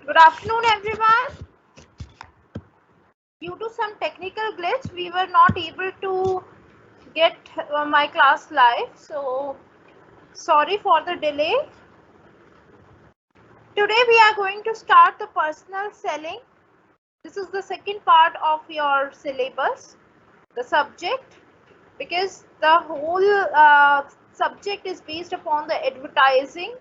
Good afternoon, everyone. Due to some technical glitch, we were not able to get my class live. So, sorry for the delay. Today, we are going to start the personal selling. This is the second part of your syllabus, the subject, because the whole subject is based upon the advertising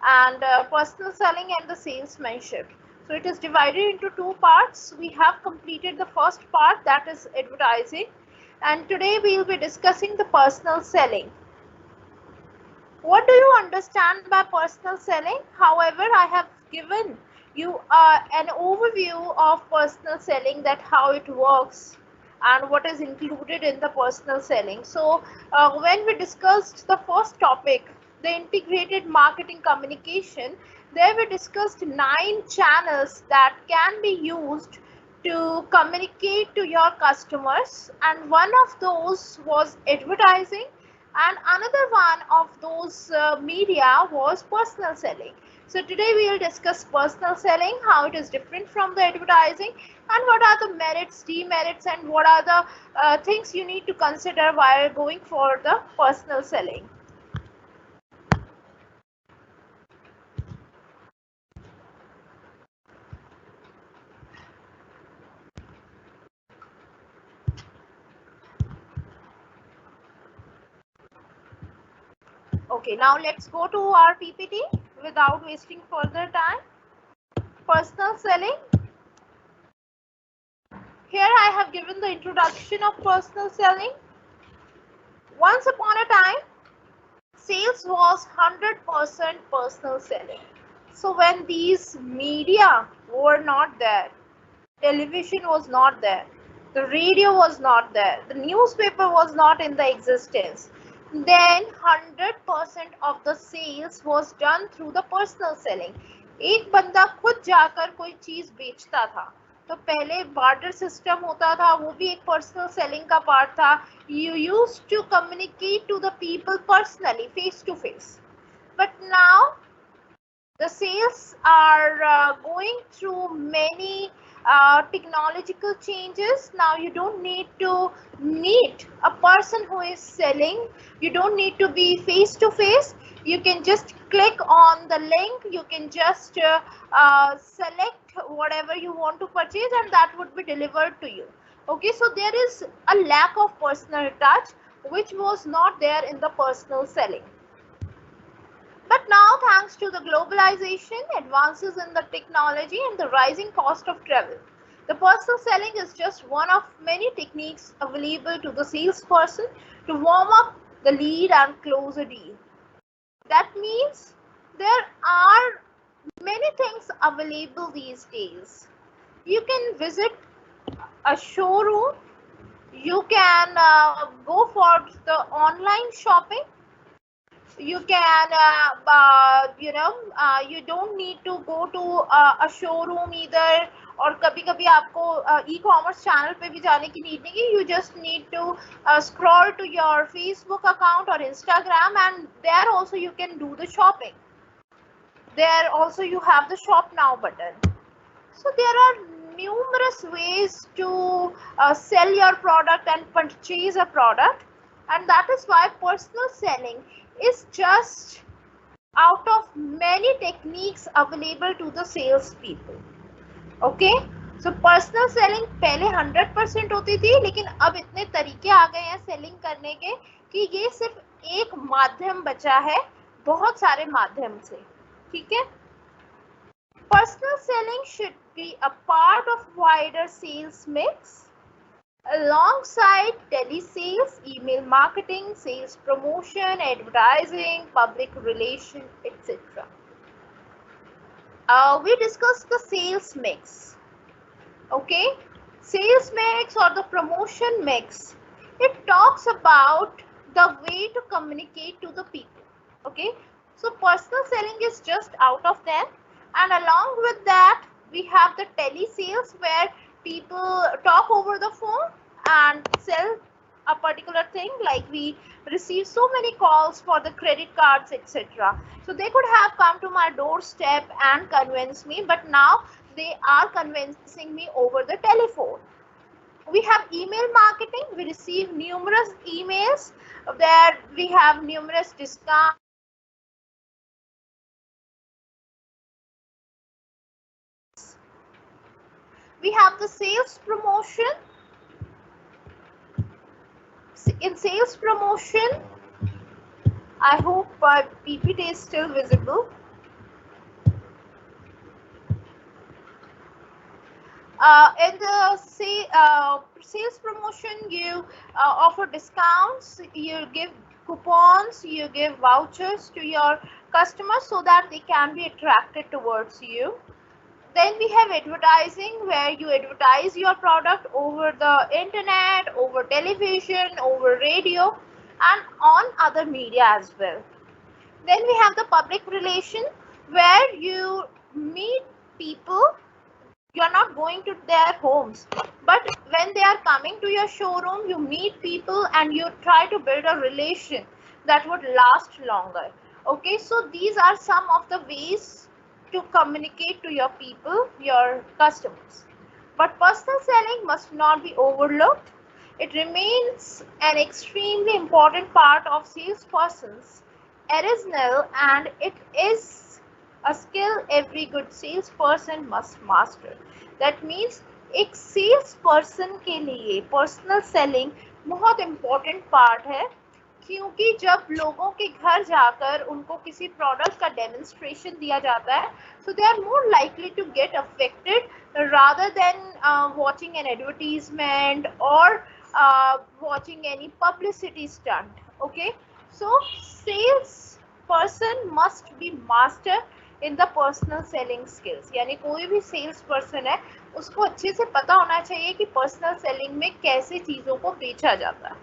and personal selling and the salesmanship. So it is divided into two parts. We have completed the first part, that is advertising, and today we will be discussing the personal selling. What do you understand by personal selling? However, I have given you an overview of personal selling, that how it works and what is included in the personal selling. So when we discussed the first topic, the integrated marketing communication, there we discussed 9 channels that can be used to communicate to your customers, and one of those was advertising, and another one of those media was personal selling. So today we will discuss personal selling, how it is different from the advertising, and what are the merits, demerits, and what are the things you need to consider while going for the personal selling. Okay, now let's go to our PPT without wasting further time. Personal selling. Here I have given the introduction of personal selling. Once upon a time, sales was 100% personal selling. So when these media were not there, television was not there, the radio was not there, the newspaper was not in the existence, then 100% of the sales was done through the personal selling. एक बंदा खुद जाकर कोई चीज बेचता था, तो पहले बार्टर सिस्टम होता था, वो भी एक पर्सनल सेलिंग का पार्ट था. You used to communicate to the people personally, face to face. But now the sales are going through many technological changes. Now you don't need to meet a person who is selling. You don't need to be face to face. You can just click on the link. You can just select whatever you want to purchase, and that would be delivered to you. Okay, so there is a lack of personal touch, which was not there in the personal selling. But now, thanks to the globalization, advances in the technology, and the rising cost of travel, the personal selling is just one of many techniques available to the salesperson to warm up the lead and close a deal. That means there are many things available these days. You can visit a showroom, you can go for the online shopping, you can you don't need to go to a showroom either, और कभी कभी आपको e-commerce channel पे भी जाने की need नहीं है. You just need to scroll to your Facebook account or Instagram, and there also you can do the shopping. There also you have the shop now button. So there are numerous ways to sell your product and purchase a product, and that is why personal selling is just out of many techniques available to the sales people. Okay, so personal selling पहले 100% होती थी, लेकिन अब इतने तरीके आ गए हैं selling करने के कि ये सिर्फ एक माध्यम बचा है बहुत सारे माध्यम से. ठीक है, personal selling should be a part of wider sales mix alongside telesales, email marketing, sales promotion, advertising, public relations, etc. We discussed the sales mix. Okay, sales mix or the promotion mix, it talks about the way to communicate to the people. Okay, so personal selling is just out of them, and along with that we have the telesales where people talk over the phone and sell a particular thing, like we receive so many calls for the credit cards, etc. So they could have come to my doorstep and convince me, but now they are convincing me over the telephone. We have email marketing. We receive numerous emails where we have numerous discounts. We have the sales promotion. In sales promotion, I hope PPT is still visible. In the sales promotion, you offer discounts, you give coupons, you give vouchers to your customers so that they can be attracted towards you. Then we have advertising, where you advertise your product over the internet, over television, over radio, and on other media as well. Then we have the public relation, where you meet people. You're not going to their homes, but when they are coming to your showroom, you meet people and you try to build a relation that would last longer. Okay, so these are some of the ways to communicate to your people, your customers. But personal selling must not be overlooked. It remains an extremely important part of salesperson's arsenal, and it is a skill every good salesperson must master. That means एक sales person के लिए personal selling बहुत important part है, क्योंकि जब लोगों के घर जाकर उनको किसी प्रोडक्ट का डेमोन्स्ट्रेशन दिया जाता है, so they are more likely to get affected rather than watching an advertisement or watching any publicity stunt. Okay, so sales person must be master in the personal selling skills, यानी कोई भी sales person है उसको अच्छे से पता होना चाहिए कि पर्सनल सेलिंग में कैसे चीजों को बेचा जाता है.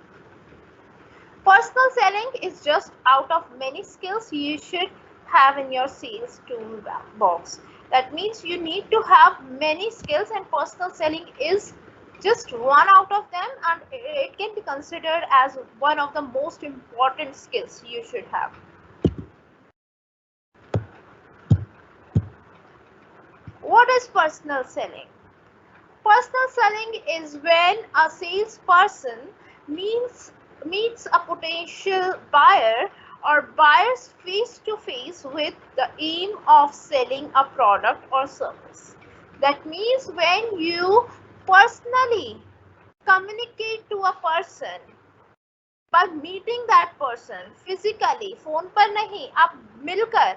Personal selling is just out of many skills you should have in your sales toolbox. That means you need to have many skills, and personal selling is just one out of them, and it can be considered as one of the most important skills you should have. What is personal selling? Personal selling is when a salesperson meets a potential buyer or buyers face to face with the aim of selling a product or service. That means when you personally communicate to a person by meeting that person physically, phone पर नहीं, आप मिलकर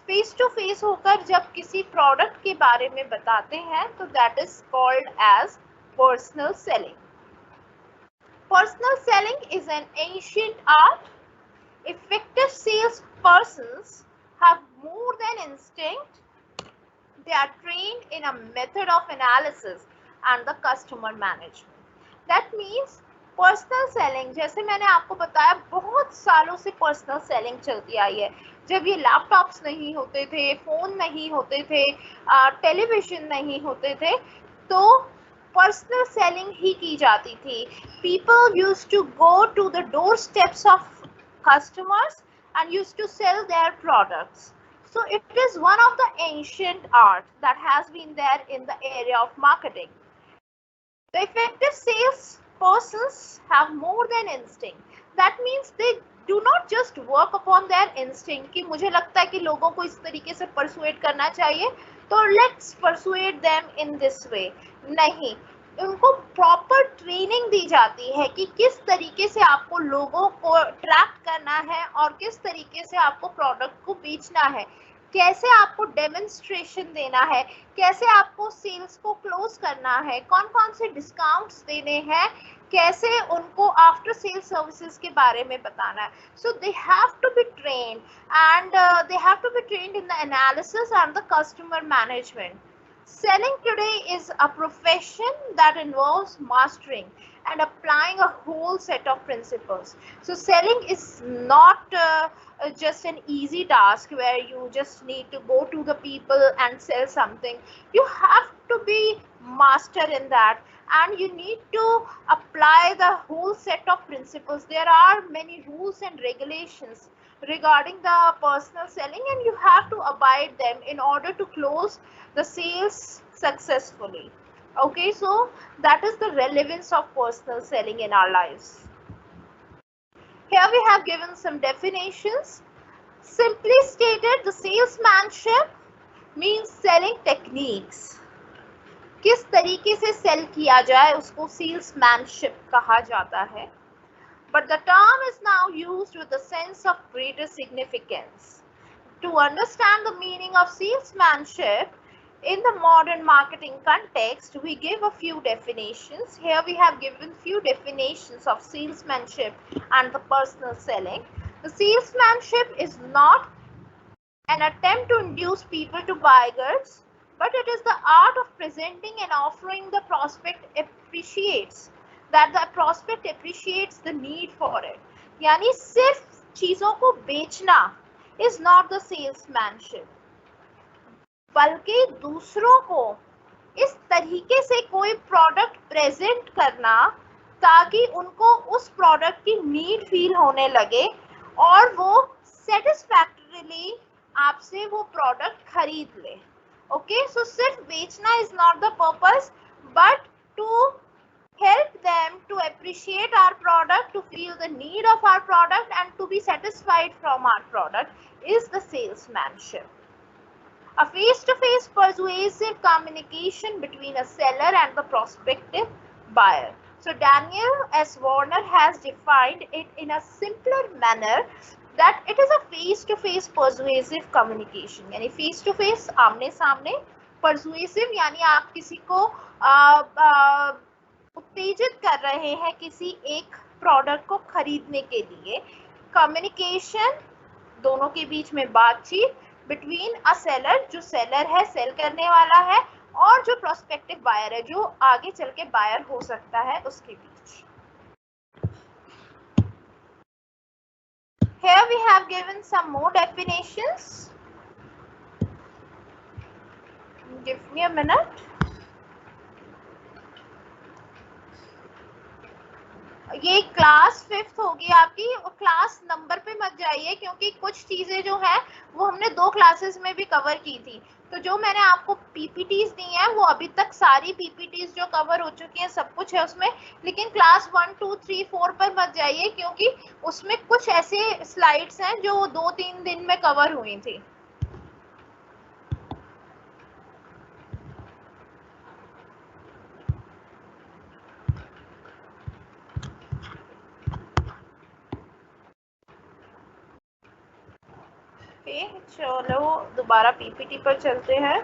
face to face होकर जब किसी product के बारे में बताते हैं, तो that is called as personal selling. Personal selling is an ancient art. Effective salespersons have more than instinct. They are trained in a method of analysis and the customer management. That means personal selling, जैसे मैंने आपको बताया, बहुत सालों से personal selling चलती आई है. जब ये लैपटॉप्स नहीं होते थे, फोन नहीं होते थे, टेलीविजन नहीं होते थे, तो पर्सनल सेलिंग ही की जाती थी. People used to go to the door steps of customers and used to sell their products. So it is one of the ancient art that has been there in the area of marketing. The effective sales persons have more than instinct. That means they do not just work upon their instinct कि मुझे लगता है कि लोगों को इस तरीके से persuade करना चाहिए, तो let's persuade them in this way. नहीं, उनको प्रॉपर ट्रेनिंग दी जाती है कि किस तरीके से आपको लोगों को अट्रैक्ट करना है और किस तरीके से आपको प्रोडक्ट को बेचना है, कैसे आपको डेमोन्स्ट्रेशन देना है, कैसे आपको सेल्स को क्लोज करना है, कौन कौन से डिस्काउंट्स देने हैं, कैसे उनको आफ्टर सेल सर्विसेज के बारे में बताना है. So they have to be trained and they have to be trained in the analysis and the customer management. Selling today is a profession that involves mastering and applying a whole set of principles. So selling is not just an easy task where you just need to go to the people and sell something. You have to be master in that, and you need to apply the whole set of principles. There are many rules and regulations regarding the personal selling, and you have to abide them in order to close the sales successfully. Okay, so that is the relevance of personal selling in our lives. Here we have given some definitions. Simply stated, the salesmanship means selling techniques. किस तरीके से cell किया जाए उसको salesmanship कहा जाता है. But the term is now used with a sense of greater significance. To understand the meaning of salesmanship in the modern marketing context, we give a few definitions. Here we have given few definitions of salesmanship and the personal selling. The salesmanship is not an attempt to induce people to buy goods, but it is the art of presenting and offering the prospect appreciates the need for it. यानी सिर्फ चीजों को बेचना is not the salesmanship, बल्कि दूसरों को इस तरीके से कोई प्रोडक्ट प्रेजेंट करना ताकि उनको उस प्रोडक्ट की नीड फील होने लगे और वो सेटिस्फैक्टरीली आपसे वो प्रोडक्ट खरीद ले. ओके, सो सिर्फ बेचना is not the purpose, but to help them to appreciate our product, to feel the need of our product and to be satisfied from our product is the salesmanship. A face-to-face persuasive communication between a seller and the prospective buyer. So Daniel S. Warner has defined it in a simpler manner that it is a face-to-face persuasive communication. यानी face-to-face आमने सामने, persuasive यानी आप किसी को उत्तेजित कर रहे हैं किसी एक प्रोडक्ट को खरीदने के लिए. कम्युनिकेशन दोनों के बीच में बातचीत बिटवीन अ सेलर, जो सेलर है सेल करने वाला है, और जो प्रोस्पेक्टिव बायर है जो आगे चल के बायर हो सकता है उसके बीच. Here we have given some more definitions. Give me a minute. ये क्लास 5th होगी आपकी, और क्लास नंबर पे मत जाइए क्योंकि कुछ चीजें जो है वो हमने 2 क्लासेस में भी कवर की थी. तो जो मैंने आपको पीपीटीज दी हैं वो अभी तक सारी पीपीटीज जो कवर हो चुकी हैं सब कुछ है उसमें, लेकिन क्लास 1, 2, 3, 4 पर मत जाइए क्योंकि उसमें कुछ ऐसे स्लाइड्स हैं जो 2-3 दिन में कवर हुई थी. चलो दोबारा पीपीटी पर चलते हैं.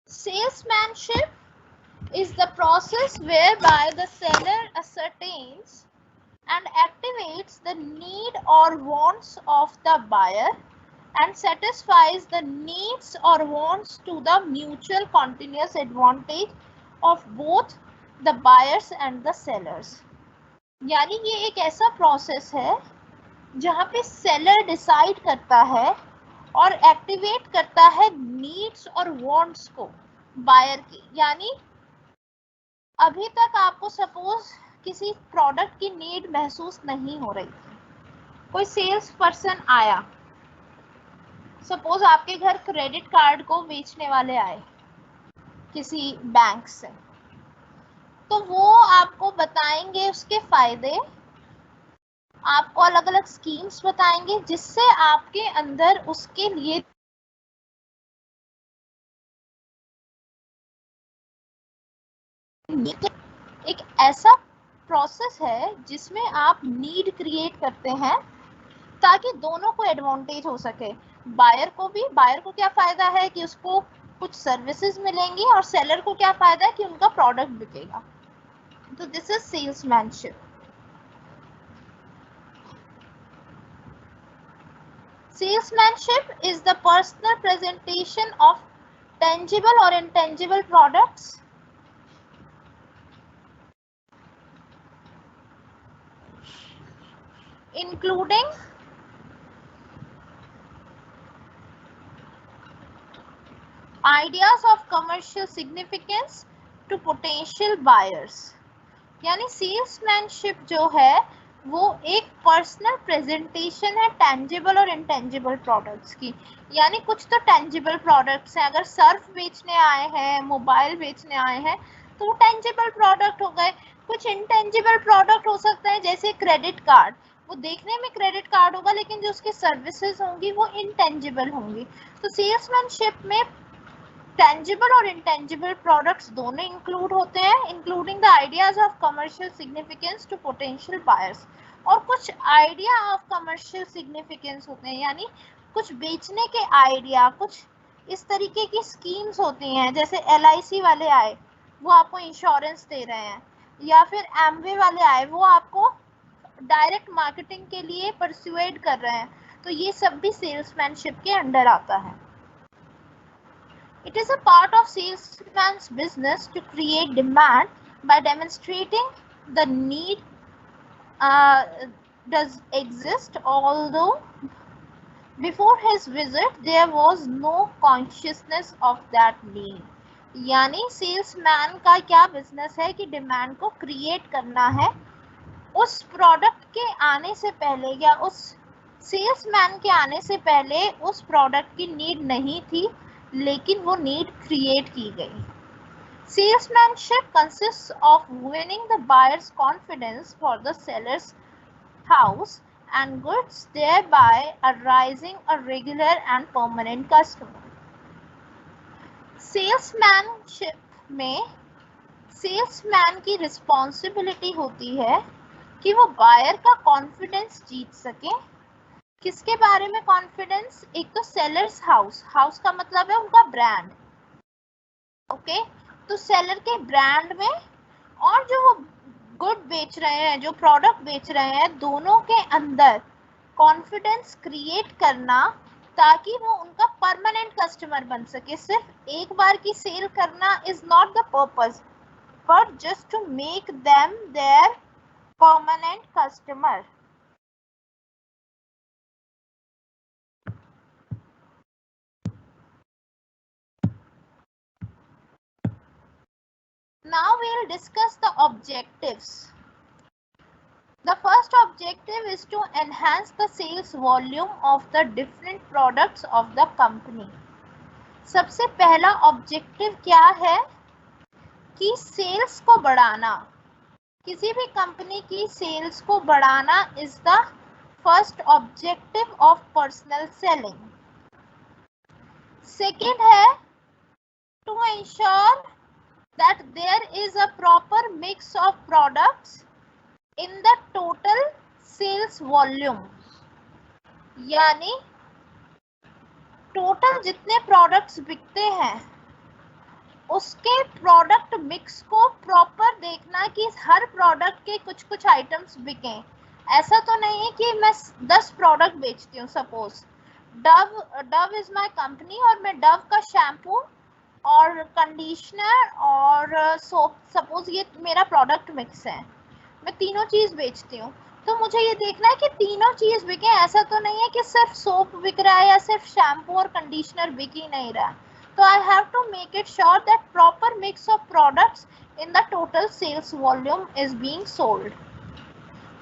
Salesmanship is the process whereby the seller ascertains and activates the need or wants of the buyer and satisfies the needs or wants to the mutual continuous advantage of both the buyers and the sellers. यानी ये एक ऐसा process है जहाँ पे seller decide करता है और एक्टिवेट करता है नीड्स और वांट्स को बायर की. यानी अभी तक आपको सपोज किसी प्रोडक्ट की नीड महसूस नहीं हो रही थी, कोई सेल्स पर्सन आया, सपोज आपके घर क्रेडिट कार्ड को बेचने वाले आए किसी बैंक से, तो वो आपको बताएंगे उसके फायदे, आपको अलग अलग स्कीम्स बताएंगे जिससे आपके अंदर उसके लिए एक ऐसा प्रोसेस है जिसमें आप नीड क्रिएट करते हैं ताकि दोनों को एडवांटेज हो सके. बायर को क्या फायदा है कि उसको कुछ सर्विसेज मिलेंगी और सेलर को क्या फायदा है कि उनका प्रोडक्ट बिकेगा. तो this is salesmanship. Salesmanship is the personal presentation of tangible or intangible products, including ideas of commercial significance to potential buyers. यानी सेल्समैनशिप जो है वो एक पर्सनल प्रेजेंटेशन है टेंजिबल और इंटेंजिबल प्रोडक्ट्स की। यानी कुछ तो टेंजिबल प्रोडक्ट्स हैं, अगर सर्फ बेचने आए हैं, मोबाइल बेचने आए हैं तो वो टेंजिबल प्रोडक्ट हो गए। कुछ इंटेंजिबल प्रोडक्ट हो सकते हैं जैसे क्रेडिट कार्ड, वो देखने में क्रेडिट कार्ड होगा लेकिन जो उसकी सर्विसेज होंगी वो इंटेंजिबल होंगी। तो सेल्समैनशिप में टेंजिबल और इंटेंजिबल प्रोडक्ट्स दोनों इंक्लूड होते हैं, including the ideas of commercial significance to potential buyers. और कुछ आइडिया ऑफ कमर्शियल सिग्निफिकेंस होते हैं, यानी कुछ बेचने के आइडिया, कुछ इस तरीके की स्कीम्स होती हैं, जैसे LIC वाले आए वो आपको इंश्योरेंस दे रहे हैं, या फिर एमवे वाले आए वो आपको डायरेक्ट मार्केटिंग के लिए परसुएड कर रहे हैं, तो ये सब भी सेल्समैनशिप के अंडर आता है। It is a part of salesman's business to create demand by demonstrating the need does exist, although before his visit there was no consciousness of that need. यानी सेल्समैन का क्या बिजनेस है कि demand को create करना है। उस product के आने से पहले या उस सेल्समैन के आने से पहले उस प्रोडक्ट की नीड नहीं थी, लेकिन वो नीड क्रिएट की गई। Salesmanship consists of winning the buyer's confidence for the seller's house and goods, thereby arising a regular and permanent customer. Salesmanship में सेल्समैन की रिस्पॉन्सिबिलिटी होती है कि वो बायर का कॉन्फिडेंस जीत सके। किसके बारे में कॉन्फिडेंस? एक तो सेलर्स हाउस, हाउस का मतलब है उनका ब्रांड, ओके, तो सेलर के ब्रांड में और जो वो गुड बेच रहे हैं, जो प्रोडक्ट बेच रहे हैं, दोनों के अंदर कॉन्फिडेंस क्रिएट करना ताकि वो उनका परमानेंट कस्टमर बन सके। सिर्फ एक बार की सेल करना is not the purpose, but just to make them their permanent customer. Now we'll discuss the objectives. The first objective is to enhance the sales volume of the different products of the company. सबसे पहला objective क्या है कि sales को बढ़ाना, किसी भी company की सेल्स को बढ़ाना is the first objective of personal selling. Second है to ensure that there is a proper mix of products in the total sales volume, यानी टोटल जितने प्रोडक्ट्स बिकते हैं उसके प्रोडक्ट मिक्स को प्रॉपर देखना कि हर प्रोडक्ट के कुछ कुछ आइटम्स बिकें। ऐसा तो नहीं है कि मैं 10 प्रोडक्ट बेचती हूँ, suppose Dove is my company और मैं डव का शैम्पू और कंडीशनर और सोप, सपोज ये मेरा प्रोडक्ट मिक्स है, मैं तीनों चीज बेचती हूँ, तो मुझे ये देखना है कि तीनों चीज बिके। ऐसा तो नहीं है कि सिर्फ सोप बिक रहा है या सिर्फ शैम्पू और कंडीशनर बिक ही नहीं रहा। तो I have to make it sure that proper mix of products in the total sales volume is being sold.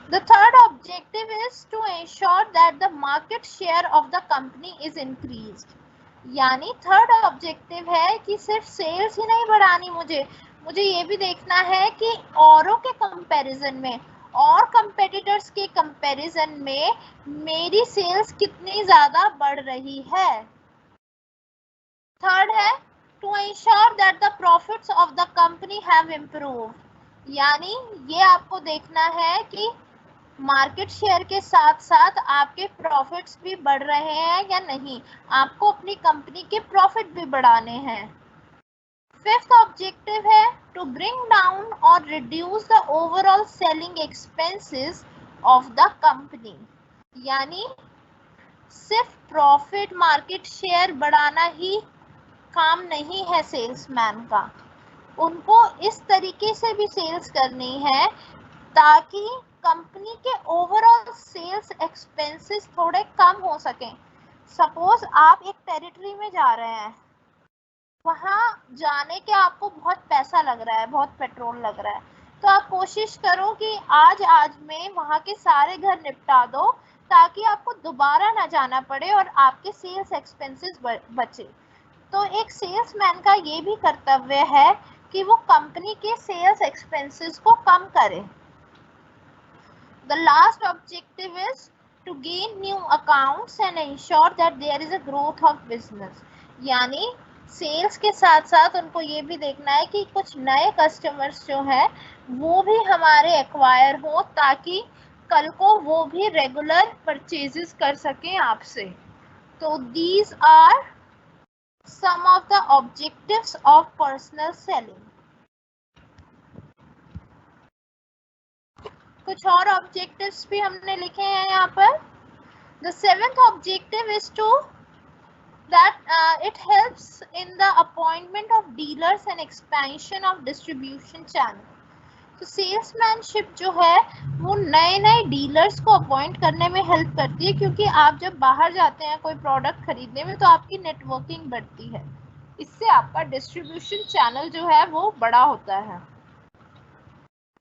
The third objective is to ensure that the market share of the company is increased. यानी third objective है कि सिर्फ sales ही नहीं बढ़ानी, मुझे ये भी देखना है कि औरों के कंपैरिजन में और कंपेटिटर्स के कंपैरिजन में मेरी सेल्स कितनी ज्यादा बढ़ रही है। थर्ड है to ensure that the profits of the company have improved, यानी ये आपको देखना है कि मार्केट शेयर के साथ साथ आपके प्रॉफिट्स भी बढ़ रहे हैं या नहीं, आपको अपनी कंपनी के प्रॉफिट भी बढ़ाने हैं। फिफ्थ ऑब्जेक्टिव है टू ब्रिंग डाउन और reduce the overall selling expenses of the company, यानी सिर्फ प्रॉफिट मार्केट शेयर बढ़ाना ही काम नहीं है सेल्समैन का, उनको इस तरीके से भी सेल्स करनी है ताकि कंपनी के ओवरऑल सेल्स एक्सपेंसेस थोड़े कम हो सकें। सपोज आप एक टेरिटरी में जा रहे हैं, वहां जाने के आपको बहुत पैसा लग रहा है, बहुत पेट्रोल लग रहा है, तो आप कोशिश करो कि आज में वहां के सारे घर निपटा दो ताकि आपको दोबारा ना जाना पड़े और आपके सेल्स एक्सपेंसेस बचे। तो एक सेल्समैन का ये भी कर्तव्य है कि वो कंपनी के सेल्स एक्सपेंसेस को कम करे। The last objective is to gain new accounts and ensure that there is a growth of business। यानी सेल्स के साथ साथ उनको ये भी देखना है कि कुछ नए कस्टमर्स जो है वो भी हमारे एक्वायर हो ताकि कल को वो भी रेगुलर परचेजेस कर सकें आपसे। तो these are some of the objectives of personal selling। कुछ और ऑब्जेक्टिव्स भी हमने लिखे हैं यहाँ पर। The seventh objective is to it helps in the appointment of dealers and expansion of distribution channel। तो सेल्समैनशिप जो है वो नए नए डीलर्स को अपॉइंट करने में हेल्प करती है, क्योंकि आप जब बाहर जाते हैं कोई प्रोडक्ट खरीदने में तो आपकी नेटवर्किंग बढ़ती है, इससे आपका डिस्ट्रीब्यूशन चैनल जो है वो बड़ा होता है।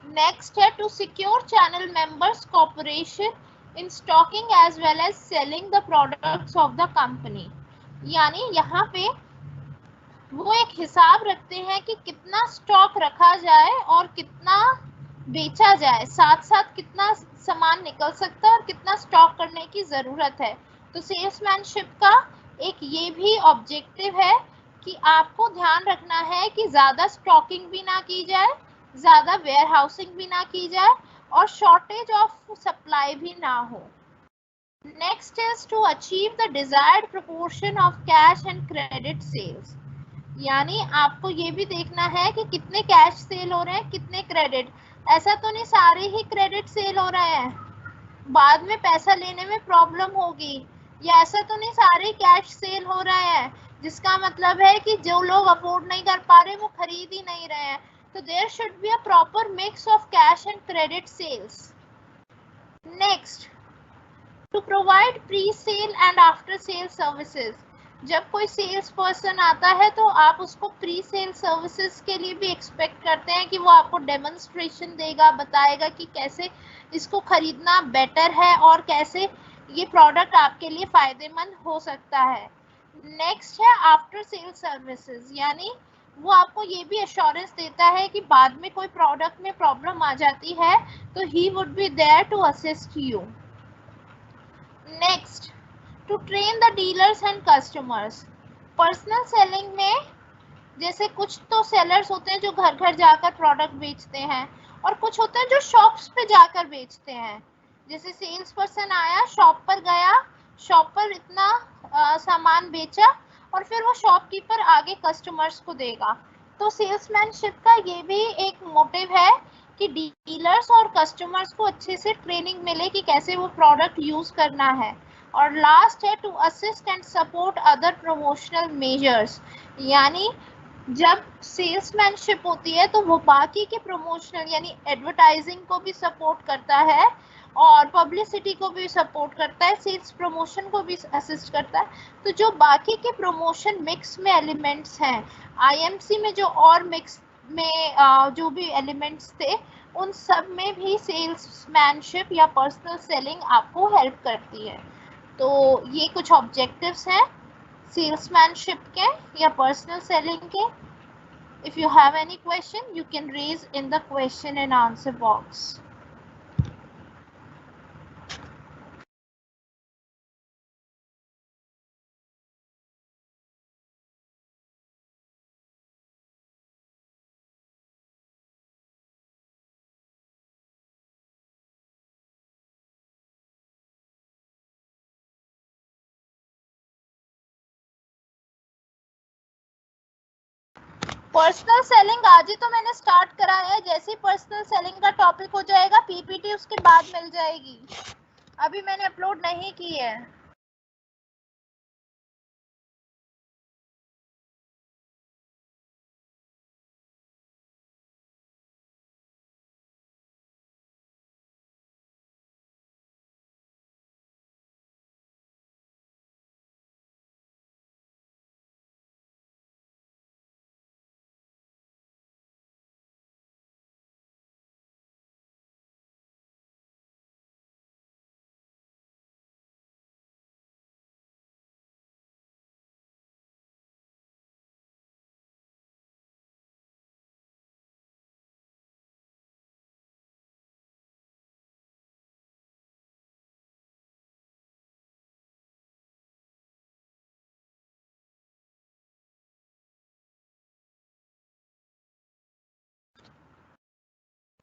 नेक्स्ट है to secure channel members cooperation in stocking as well as selling the products of the company. यानी यहाँ पे वो एक हिसाब रखते हैं कि कितना स्टॉक रखा जाए और कितना बेचा जाए, साथ साथ कितना सामान निकल सकता है और कितना स्टॉक करने की ज़रूरत है। तो सेल्समैनशिप का एक ये भी ऑब्जेक्टिव है कि आपको ध्यान रखना है कि ज़्यादा स्टॉकिंग भी ना की जाए, ज़्यादा वेयर हाउसिंग भी ना की जाए और शॉर्टेज ऑफ सप्लाई भी ना हो। Next is to achieve the desired proportion of cash and credit sales. यानी आपको ये भी देखना है कि कितने कैश सेल हो रहे हैं, कितने क्रेडिट। ऐसा तो नहीं सारे ही क्रेडिट सेल हो रहे हैं, बाद में पैसा लेने में प्रॉब्लम होगी, या ऐसा तो नहीं सारे कैश सेल हो रहे हैं जिसका मतलब है कि जो लोग अफोर्ड नहीं कर पा रहे वो खरीद ही नहीं रहे हैं। तो there should be a proper mix of cash and credit sales. Next, to provide pre sale and after sale services. जब कोई सेल्स पर्सन आता है तो आप उसको प्री सेल सर्विसेज के लिए भी एक्सपेक्ट करते हैं कि वो आपको डेमोन्स्ट्रेशन देगा, बताएगा कि कैसे इसको खरीदना बेटर है और कैसे ये प्रोडक्ट आपके लिए फायदेमंद हो सकता है। नेक्स्ट है आफ्टर सेल सर्विसेज, यानी वो आपको ये भी एश्योरेंस देता है कि बाद में कोई प्रोडक्ट में प्रॉब्लम आ जाती है तो he would be there to assist you. Next, to train the dealers and customers. Personal selling में जैसे कुछ तो सेलर्स होते हैं जो घर घर जाकर प्रोडक्ट बेचते हैं और कुछ होते हैं जो शॉप्स पे जाकर बेचते हैं। जैसे सेल्स पर्सन आया, शॉप पर गया, शॉप पर इतना सामान बेचा और फिर वो शॉपकीपर आगे कस्टमर्स को देगा। तो सेल्समैनशिप का ये भी एक मोटिव है कि डीलर्स और कस्टमर्स को अच्छे से ट्रेनिंग मिले कि कैसे वो प्रोडक्ट यूज करना है। और लास्ट है to assist and support other promotional measures. यानी जब सेल्समैनशिप होती है तो वो बाकी के प्रमोशनल यानी एडवर्टाइजिंग को भी सपोर्ट करता है और पब्लिसिटी को भी सपोर्ट करता है, सेल्स प्रमोशन को भी असिस्ट करता है। तो जो बाकी के प्रमोशन मिक्स में एलिमेंट्स हैं, आईएमसी में जो और मिक्स में जो भी एलिमेंट्स थे उन सब में भी सेल्समैनशिप या पर्सनल सेलिंग आपको हेल्प करती है। तो ये कुछ ऑब्जेक्टिव्स हैं सेल्समैनशिप के या पर्सनल सेलिंग के। If you have any question, you can raise in the question and answer box. Personal selling आज ही तो मैंने स्टार्ट करा है, जैसे ही पर्सनल सेलिंग का टॉपिक हो जाएगा पीपीटी उसके बाद मिल जाएगी, अभी मैंने अपलोड नहीं की है।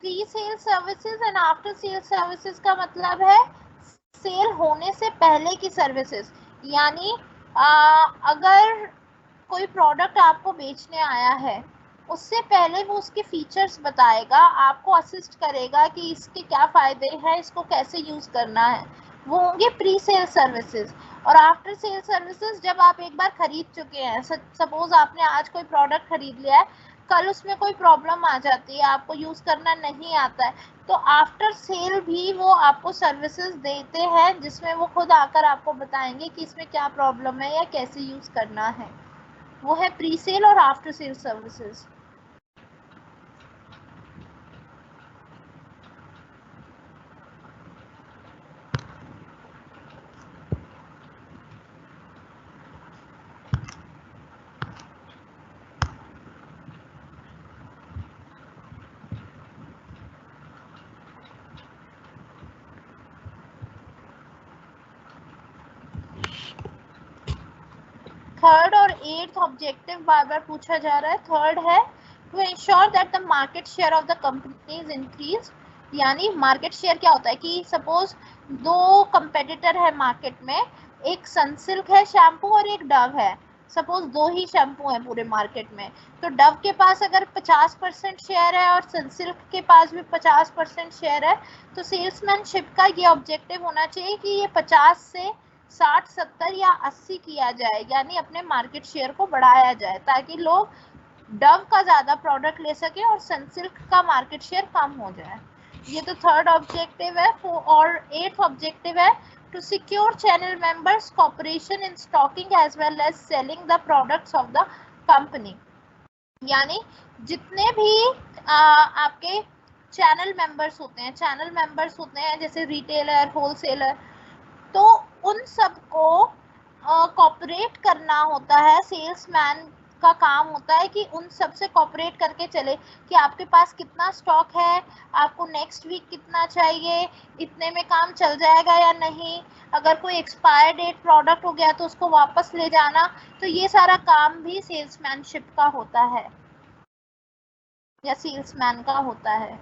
Pre sale services and after sale services का मतलब है सेल होने से पहले की सर्विसेज। यानी अगर कोई प्रोडक्ट आपको बेचने आया है, उससे पहले वो उसके फीचर्स बताएगा, आपको असिस्ट करेगा कि इसके क्या फ़ायदे हैं, इसको कैसे यूज़ करना है, वो होंगे प्री सेल सर्विसेज। और आफ्टर सेल सर्विसेज जब आप एक बार खरीद चुके हैं, सपोज आपने आज कोई प्रोडक्ट खरीद लिया है, कल उसमें कोई प्रॉब्लम आ जाती है, आपको यूज़ करना नहीं आता है, तो आफ्टर सेल भी वो आपको सर्विसेज देते हैं जिसमें वो खुद आकर आपको बताएंगे कि इसमें क्या प्रॉब्लम है या कैसे यूज़ करना है। वो है प्री सेल और आफ्टर सेल सर्विसेज। थर्ड और एट्थ ऑब्जेक्टिव बार बार पूछा जा रहा है। थर्ड है to ensure that the market share of the company is increase. यानी मार्केट शेयर क्या होता है कि सपोज दो कंपेटिटर है मार्केट में, एक सनसिल्क है शैम्पू और एक डव है। सपोज दो ही शैम्पू है पूरे मार्केट में, तो डव के पास अगर 50% शेयर है और सनसिल्क के पास भी 50% शेयर है, तो सेल्समैनशिप का ये ऑब्जेक्टिव होना चाहिए कि ये 50 से 60, 70 या 80 किया जाए, यानी अपने मार्केट शेयर को बढ़ाया जाए ताकि लोग डव का ज़्यादा प्रोडक्ट ले सके और सनसिल्क का मार्केट शेयर कम हो जाए। ये तो थर्ड ऑब्जेक्टिव है। और एट्थ ऑब्जेक्टिव है to secure channel members cooperation in stocking as well as selling the products of the company. यानी जितने भी आपके चैनल मेंबर्स होते हैं जैसे रिटेलर, होलसेलर, तो उन सबको कॉपरेट करना होता है। सेल्समैन का काम होता है कि उन सब से कॉपरेट करके चले कि आपके पास कितना स्टॉक है, आपको नेक्स्ट वीक कितना चाहिए, इतने में काम चल जाएगा या नहीं, अगर कोई एक्सपायर डेट प्रोडक्ट हो गया तो उसको वापस ले जाना। तो ये सारा काम भी सेल्समैनशिप का होता है या सेल्समैन का होता है।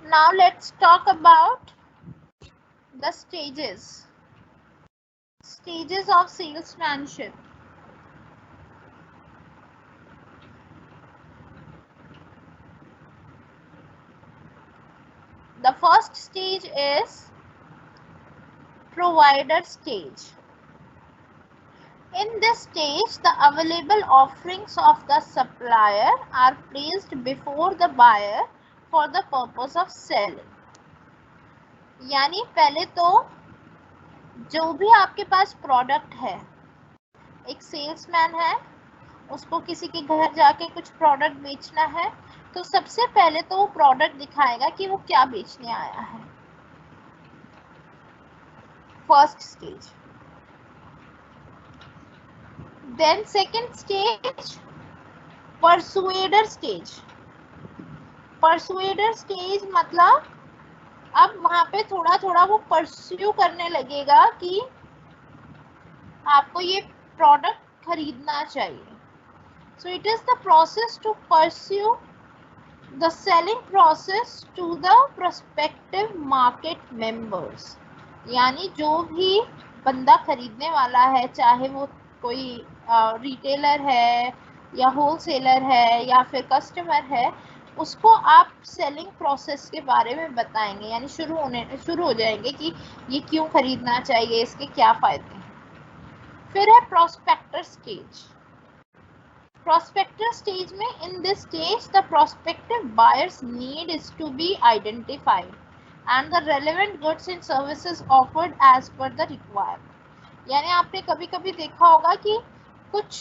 Now let's talk about the stages of salesmanship. The first stage is provider stage. In this stage, the available offerings of the supplier are placed before the buyer for the purpose of selling. यानी पहले तो जो भी आपके पास product है, एक salesman है, उसको किसी के घर जाके कुछ प्रोडक्ट बेचना है, तो सबसे पहले तो वो प्रोडक्ट दिखाएगा कि वो क्या बेचने आया है। First stage. Then second stage persuader stage. Persuader stage मतलब अब वहां पे थोड़ा थोड़ा वो परस्यू करने लगेगा कि आपको ये प्रोडक्ट खरीदना चाहिए। So it is the process to pursue the selling process to the prospective market members. यानी जो भी बंदा खरीदने वाला है, चाहे वो कोई रिटेलर है या होलसेलर है या फिर कस्टमर है, उसको आप सेलिंग प्रोसेस के बारे में बताएंगे, यानी शुरू हो जाएंगे कि ये क्यों खरीदना चाहिए, इसके क्या फायदे हैं। फिर है प्रोस्पेक्टर स्टेज। प्रोस्पेक्टर स्टेज में in this stage the prospective buyers need is to be identified and the relevant goods and services offered as per the requirement। यानी आपने कभी कभी देखा होगा कि कुछ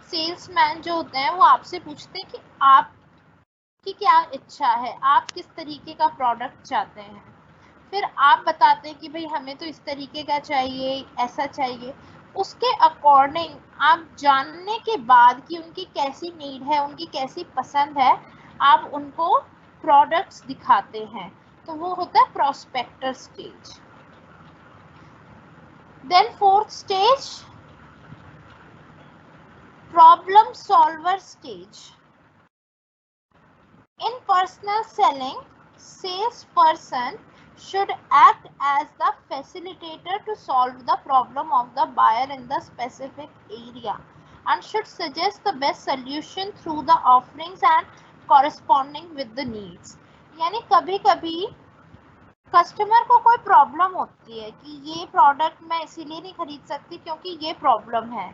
सेल्समैन जो होते हैं वो आपसे पूछते हैं कि आपकी क्या इच्छा है, आप किस तरीके का प्रोडक्ट चाहते हैं। फिर आप बताते हैं कि भाई हमें तो इस तरीके का चाहिए, ऐसा चाहिए। उसके अकॉर्डिंग आप जानने के बाद कि उनकी कैसी नीड है, उनकी कैसी पसंद है, आप उनको प्रोडक्ट्स दिखाते हैं, तो वो होता है prospector stage. Then fourth stage, problem solver stage. In personal selling, salesperson should act as the facilitator to solve the problem of the buyer in the specific area and should suggest the best solution through the offerings and corresponding with the needs. यानी कभी कभी customer को कोई problem होती है कि ये product मैं इसीलिए नहीं खरीद सकती क्योंकि ये प्रॉब्लम है,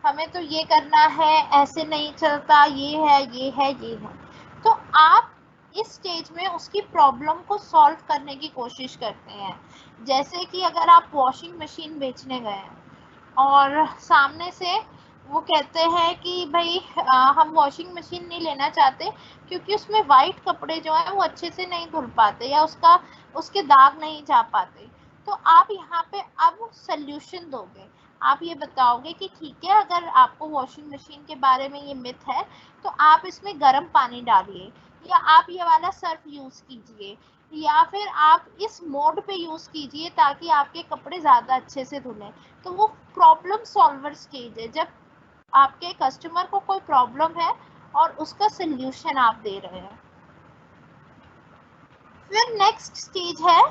हमें तो ये करना है, ऐसे नहीं चलता, ये है ये है ये है। तो आप इस स्टेज में उसकी प्रॉब्लम को सॉल्व करने की कोशिश करते हैं। जैसे कि अगर आप वॉशिंग मशीन बेचने गए हैं और सामने से वो कहते हैं कि भाई हम वॉशिंग मशीन नहीं लेना चाहते क्योंकि उसमें वाइट कपड़े जो है वो अच्छे से नहीं धुल पाते या उसके दाग नहीं जा पाते, तो आप यहाँ पे अब सल्यूशन दोगे। आप ये बताओगे कि ठीक है, अगर आपको वॉशिंग मशीन के बारे में ये मिथ है तो आप इसमें गर्म पानी डालिए, या आप ये वाला सर्फ यूज कीजिए, या फिर आप इस मोड पे यूज कीजिए ताकि आपके कपड़े ज्यादा अच्छे से धुलें। तो वो प्रॉब्लम सॉल्वर स्टेज है, जब आपके कस्टमर को कोई प्रॉब्लम है और उसका सल्यूशन आप दे रहे हैं। फिर नेक्स्ट स्टेज है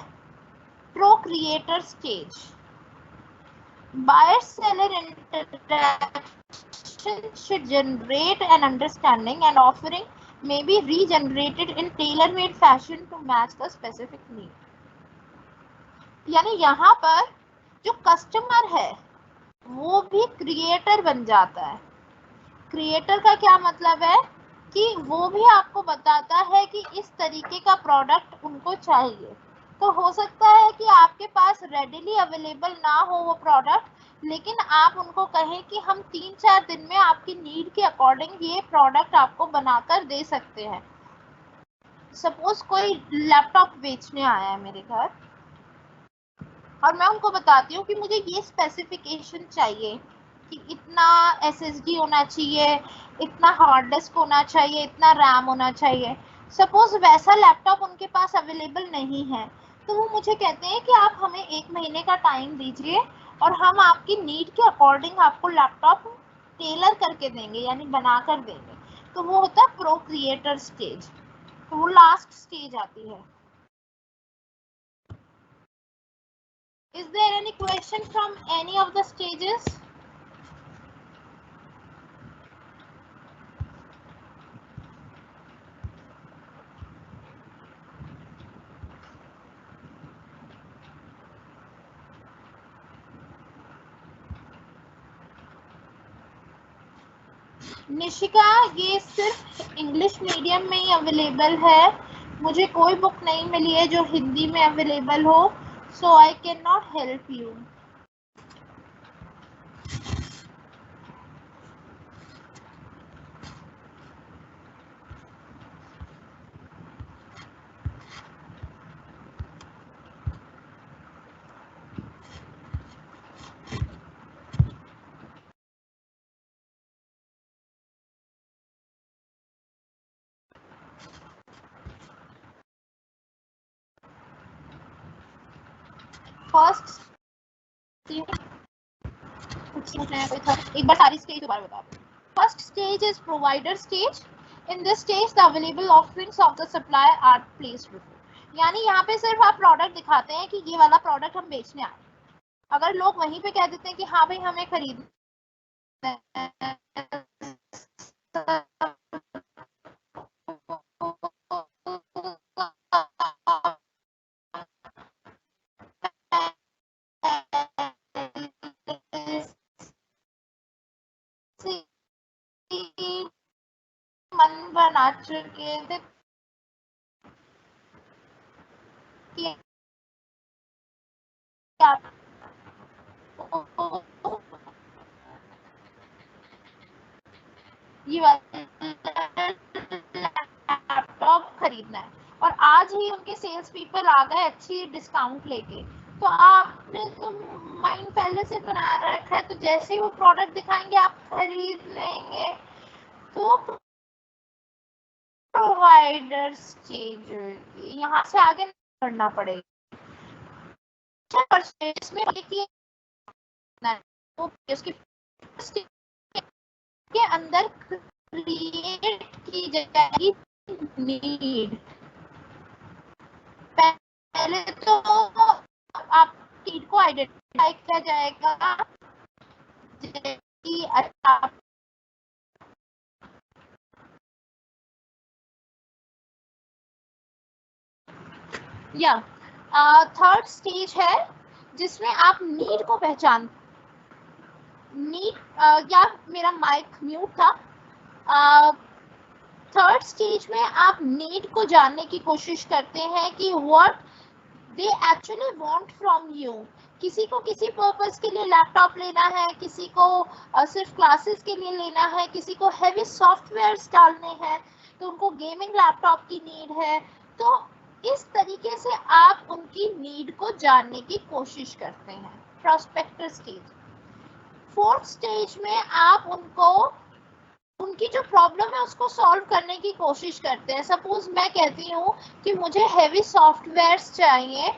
pro-creator stage. Buyer-seller interaction should generate an understanding and offering may be regenerated in tailor-made fashion to match the specific need. यानी यहाँ पर जो कस्टमर है वो भी क्रिएटर बन जाता है। क्रिएटर का क्या मतलब है कि वो भी आपको बताता है कि इस तरीके का प्रोडक्ट उनको चाहिए। तो हो सकता है कि आपके पास रेडिली अवेलेबल ना हो वो प्रोडक्ट, लेकिन आप उनको कहें कि हम 3-4 दिन में आपकी नीड के अकॉर्डिंग ये प्रोडक्ट आपको बनाकर दे सकते हैं। सपोज कोई लैपटॉप बेचने आया है मेरे घर और मैं उनको बताती हूँ कि मुझे ये स्पेसिफिकेशन चाहिए कि इतना SSD होना चाहिए, इतना हार्ड डिस्क होना चाहिए, इतना रैम होना चाहिए। सपोज वैसा लैपटॉप उनके पास अवेलेबल नहीं है, तो वो मुझे कहते हैं कि आप हमें 1 महीने का टाइम दीजिए और हम आपकी नीड के अकॉर्डिंग आपको लैपटॉप टेलर करके देंगे, यानी बना कर देंगे। तो वो होता है प्रो क्रिएटर स्टेज। तो वो लास्ट स्टेज आती है। Is there any question from any of the stages? Nishika, ये सिर्फ इंग्लिश मीडियम में ही अवेलेबल है, मुझे कोई बुक नहीं मिली है जो हिंदी में अवेलेबल हो, so I can not help you. First एक बार सारी स्टेज के बारे में बता दो। First stage is provider stage. In this stage the available offerings of the supplier are placed before. यानी यहाँ पे सिर्फ आप प्रोडक्ट दिखाते हैं कि ये वाला प्रोडक्ट हम बेचने आए। अगर लोग वहीं पे कह देते हैं कि हाँ भाई हमें खरीदना है, मन बना चुके थे कि ये लैपटॉप खरीदना है और आज ही उनके सेल्स पीपल आ गए अच्छी डिस्काउंट लेके, तो आपने तो माइंड पहले से बना रखा है, तो जैसे ही वो प्रोडक्ट प्रोडक्ट य प्रोवाइडर स्टेज, यहाँ से आगे करना पड़ेगा। इसमें उसकी के अंदर क्रिएट की जाएगी नीड। पहले तो आप नीड को आइडेंटिफाई किया जाएगा, जैसे अच्छा या थर्ड स्टेज है जिसमें आप नीड को पहचान नीड या मेरा माइक म्यूट था। थर्ड स्टेज में आप नीड को जानने की कोशिश करते हैं कि what they actually want from you. किसी को किसी पर्पस के लिए लैपटॉप लेना है, किसी को सिर्फ क्लासेस के लिए लेना है, किसी को हैवी सॉफ्टवेयर्स डालने हैं तो उनको गेमिंग लैपटॉप की नीड है। तो इस तरीके से आप उनकी नीड को जानने की कोशिश करते हैं, प्रोस्पेक्टर स्टेज। फोर्थ स्टेज में आप उनकी जो प्रॉब्लम है उसको सॉल्व करने की कोशिश करते हैं। सपोज मैं कहती हूँ कि मुझे हैवी सॉफ्टवेयर्स चाहिए,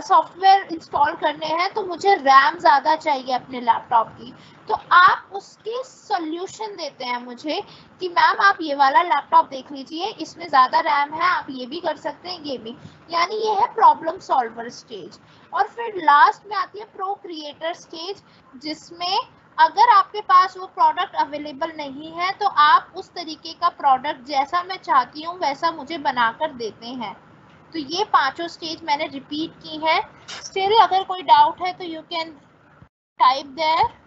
सॉफ्टवेयर इंस्टॉल करने हैं तो मुझे रैम ज़्यादा चाहिए अपने लैपटॉप की, तो आप उसके सॉल्यूशन देते हैं मुझे कि मैम आप ये वाला लैपटॉप देख लीजिए, इसमें ज़्यादा रैम है, आप ये भी कर सकते हैं, ये भी। यानी ये है प्रॉब्लम सॉल्वर स्टेज। और फिर लास्ट में आती है प्रो क्रिएटर स्टेज, जिसमें अगर आपके पास वो प्रोडक्ट अवेलेबल नहीं है तो आप उस तरीके का प्रोडक्ट जैसा मैं चाहती हूँ वैसा मुझे बनाकर देते हैं। तो ये पांचों स्टेज मैंने रिपीट की है। स्टिल अगर कोई डाउट है तो यू कैन टाइप देयर।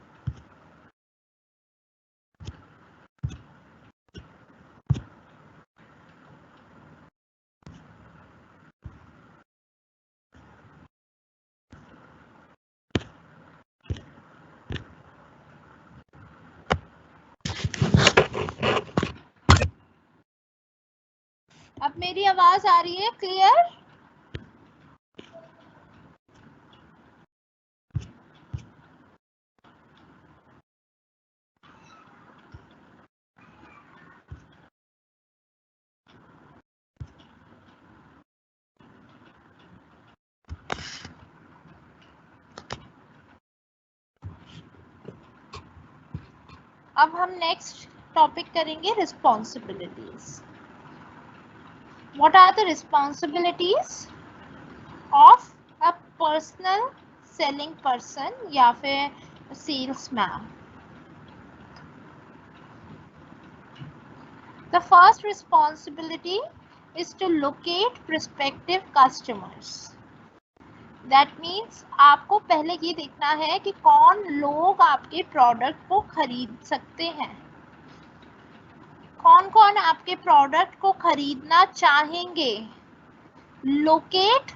अब मेरी आवाज आ रही है क्लियर? अब हम नेक्स्ट टॉपिक करेंगे responsibilities. What are the responsibilities of a personal selling person या फिर salesman? The first responsibility is to locate prospective customers. That means आपको पहले ये देखना है कि कौन लोग आपके प्रोडक्ट को खरीद सकते हैं, कौन कौन आपके प्रोडक्ट को खरीदना चाहेंगे। लोकेट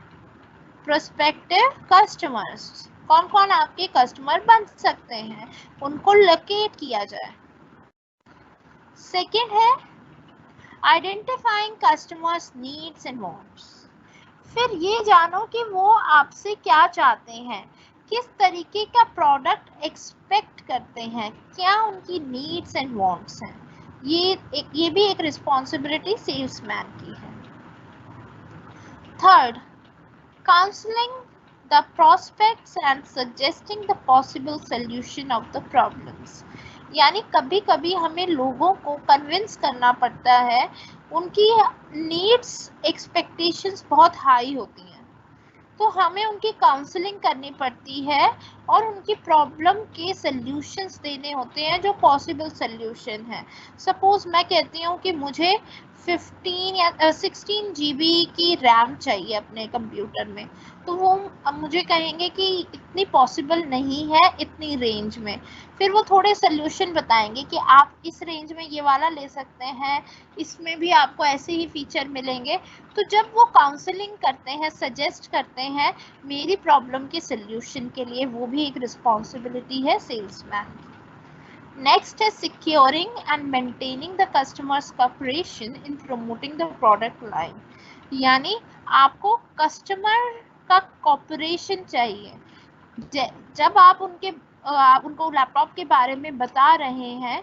प्रोस्पेक्टिव कस्टमर्स, कौन कौन आपके कस्टमर बन सकते हैं, उनको लोकेट किया जाए। सेकेंड है identifying customers needs and wants. फिर ये जानो कि वो आपसे क्या चाहते हैं, किस तरीके का प्रोडक्ट एक्सपेक्ट करते हैं, क्या उनकी नीड्स एंड वांट्स हैं। ये भी एक रिस्पॉन्सिबिलिटी सेल्समैन की है। Third, counseling the prospects and suggesting the possible solution of the problems. यानी कभी कभी हमें लोगों को कन्विंस करना पड़ता है, उनकी नीड्स एक्सपेक्टेशंस बहुत हाई होती हैं तो हमें उनकी काउंसलिंग करनी पड़ती है और उनकी प्रॉब्लम के सल्यूशंस देने होते हैं जो पॉसिबल सल्यूशन है। सपोज मैं कहती हूँ कि मुझे 15 या 16 GB की रैम चाहिए अपने कंप्यूटर में, तो वो मुझे कहेंगे कि इतनी पॉसिबल नहीं है इतनी रेंज में। फिर वो थोड़े सल्यूशन बताएंगे कि आप इस रेंज में ये वाला ले सकते हैं, इसमें भी आपको ऐसे ही फीचर मिलेंगे। तो जब वो काउंसलिंग करते हैं, सजेस्ट करते हैं मेरी प्रॉब्लम के सल्यूशन के लिए, वो भी एक रिस्पॉन्सिबिलिटी है सेल्समैन की। Next is securing and maintaining the customer's cooperation in promoting the product line. यानी आपको कस्टमर का कॉपरेशन चाहिए। जब आप उनको लैपटॉप के बारे में बता रहे हैं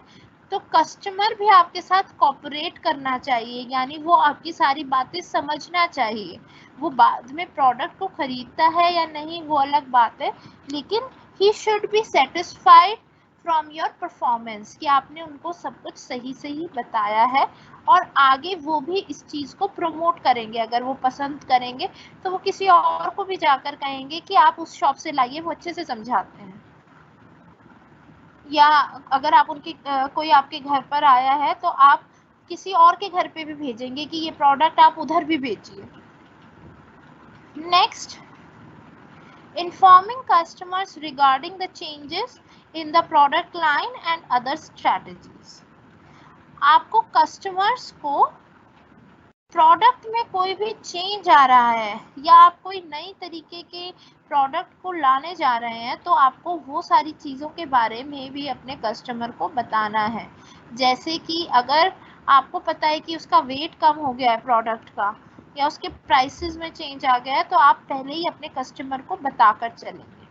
तो कस्टमर भी आपके साथ कोऑपरेट करना चाहिए, यानी वो आपकी सारी बातें समझना चाहिए। वो बाद में प्रोडक्ट को खरीदता है या नहीं वो अलग बात है, लेकिन he should be satisfied from your performance कि आपने उनको सब कुछ सही सही बताया है, और आगे वो भी इस चीज़ को प्रमोट करेंगे। अगर वो पसंद करेंगे तो वो किसी और को भी जाकर कहेंगे कि आप उस शॉप से लाइए, वो अच्छे से समझाते हैं। या अगर आप उनकी कोई आपके घर पर आया है तो आप किसी और के घर पे भी भेजेंगे कि ये प्रोडक्ट आप उधर भी भेजिए। Next, informing customers regarding the changes in the product line and other strategies. आपको कस्टमर्स को प्रोडक्ट में कोई भी चेंज आ रहा है या आप कोई नई तरीके के प्रोडक्ट को लाने जा रहे हैं तो आपको वो सारी चीज़ों के बारे में भी अपने कस्टमर को बताना है। जैसे कि अगर आपको पता है कि उसका वेट कम हो गया है प्रोडक्ट का, या उसके प्राइसेस में चेंज आ गया है, तो आप पहले ही अपने कस्टमर को बताकर चलेंगे।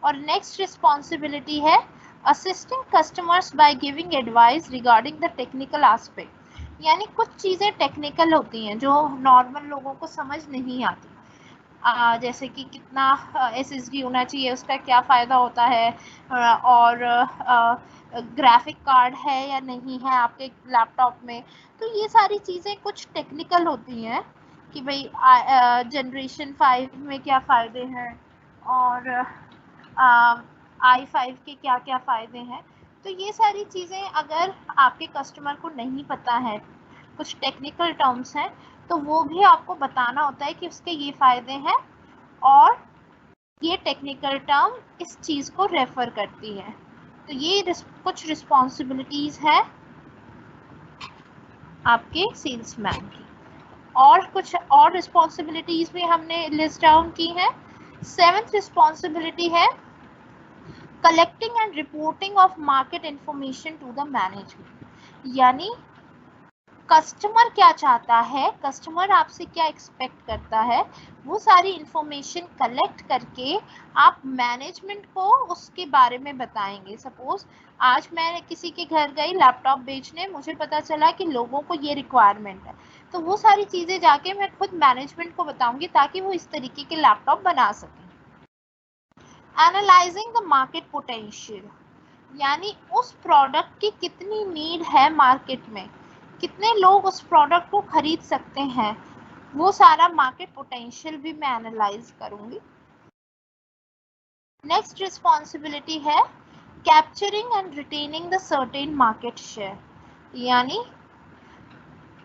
और नेक्स्ट रिस्पॉन्सिबिलिटी है assisting customers by giving advice regarding the technical aspect. यानी कुछ चीज़ें टेक्निकल होती हैं जो नॉर्मल लोगों को समझ नहीं आती, जैसे कि कितना SSD होना चाहिए, उसका क्या फ़ायदा होता है, और ग्राफिक कार्ड है या नहीं है आपके लैपटॉप में। तो ये सारी चीज़ें कुछ टेक्निकल होती हैं कि भाई जनरेशन 5 में क्या फ़ायदे हैं और i5 के क्या क्या फ़ायदे हैं। तो ये सारी चीज़ें अगर आपके कस्टमर को नहीं पता है, कुछ टेक्निकल टर्म्स हैं, तो वो भी आपको बताना होता है कि उसके ये फ़ायदे हैं और ये टेक्निकल टर्म इस चीज़ को रेफ़र करती है। तो ये कुछ रिस्पॉन्सिबिलिटीज़ है आपके सेल्समैन की। और कुछ और रिस्पॉन्सिबिलिटीज़ भी हमने लिस्ट डाउन की हैं। 7th रिस्पॉन्सिबिलिटी है collecting and reporting of market information to the management. यानी कस्टमर क्या चाहता है, कस्टमर आपसे क्या एक्सपेक्ट करता है, वो सारी इंफॉर्मेशन कलेक्ट करके आप मैनेजमेंट को उसके बारे में बताएंगे। सपोज आज मैं किसी के घर गई लैपटॉप बेचने, मुझे पता चला कि लोगों को ये रिक्वायरमेंट है, तो वो सारी चीज़ें जाके मैं खुद मैनेजमेंट को बताऊंगी ताकि वो इस तरीके के लैपटॉप बना सकें। एनालाइजिंग द मार्केट पोटेंशियल, यानी उस प्रोडक्ट की कितनी नीड है मार्केट में, कितने लोग उस प्रोडक्ट को खरीद सकते हैं, वो सारा मार्केट पोटेंशियल भी मैं एनालाइज करूंगी। नेक्स्ट रिस्पॉन्सिबिलिटी है capturing and retaining the certain market share. यानी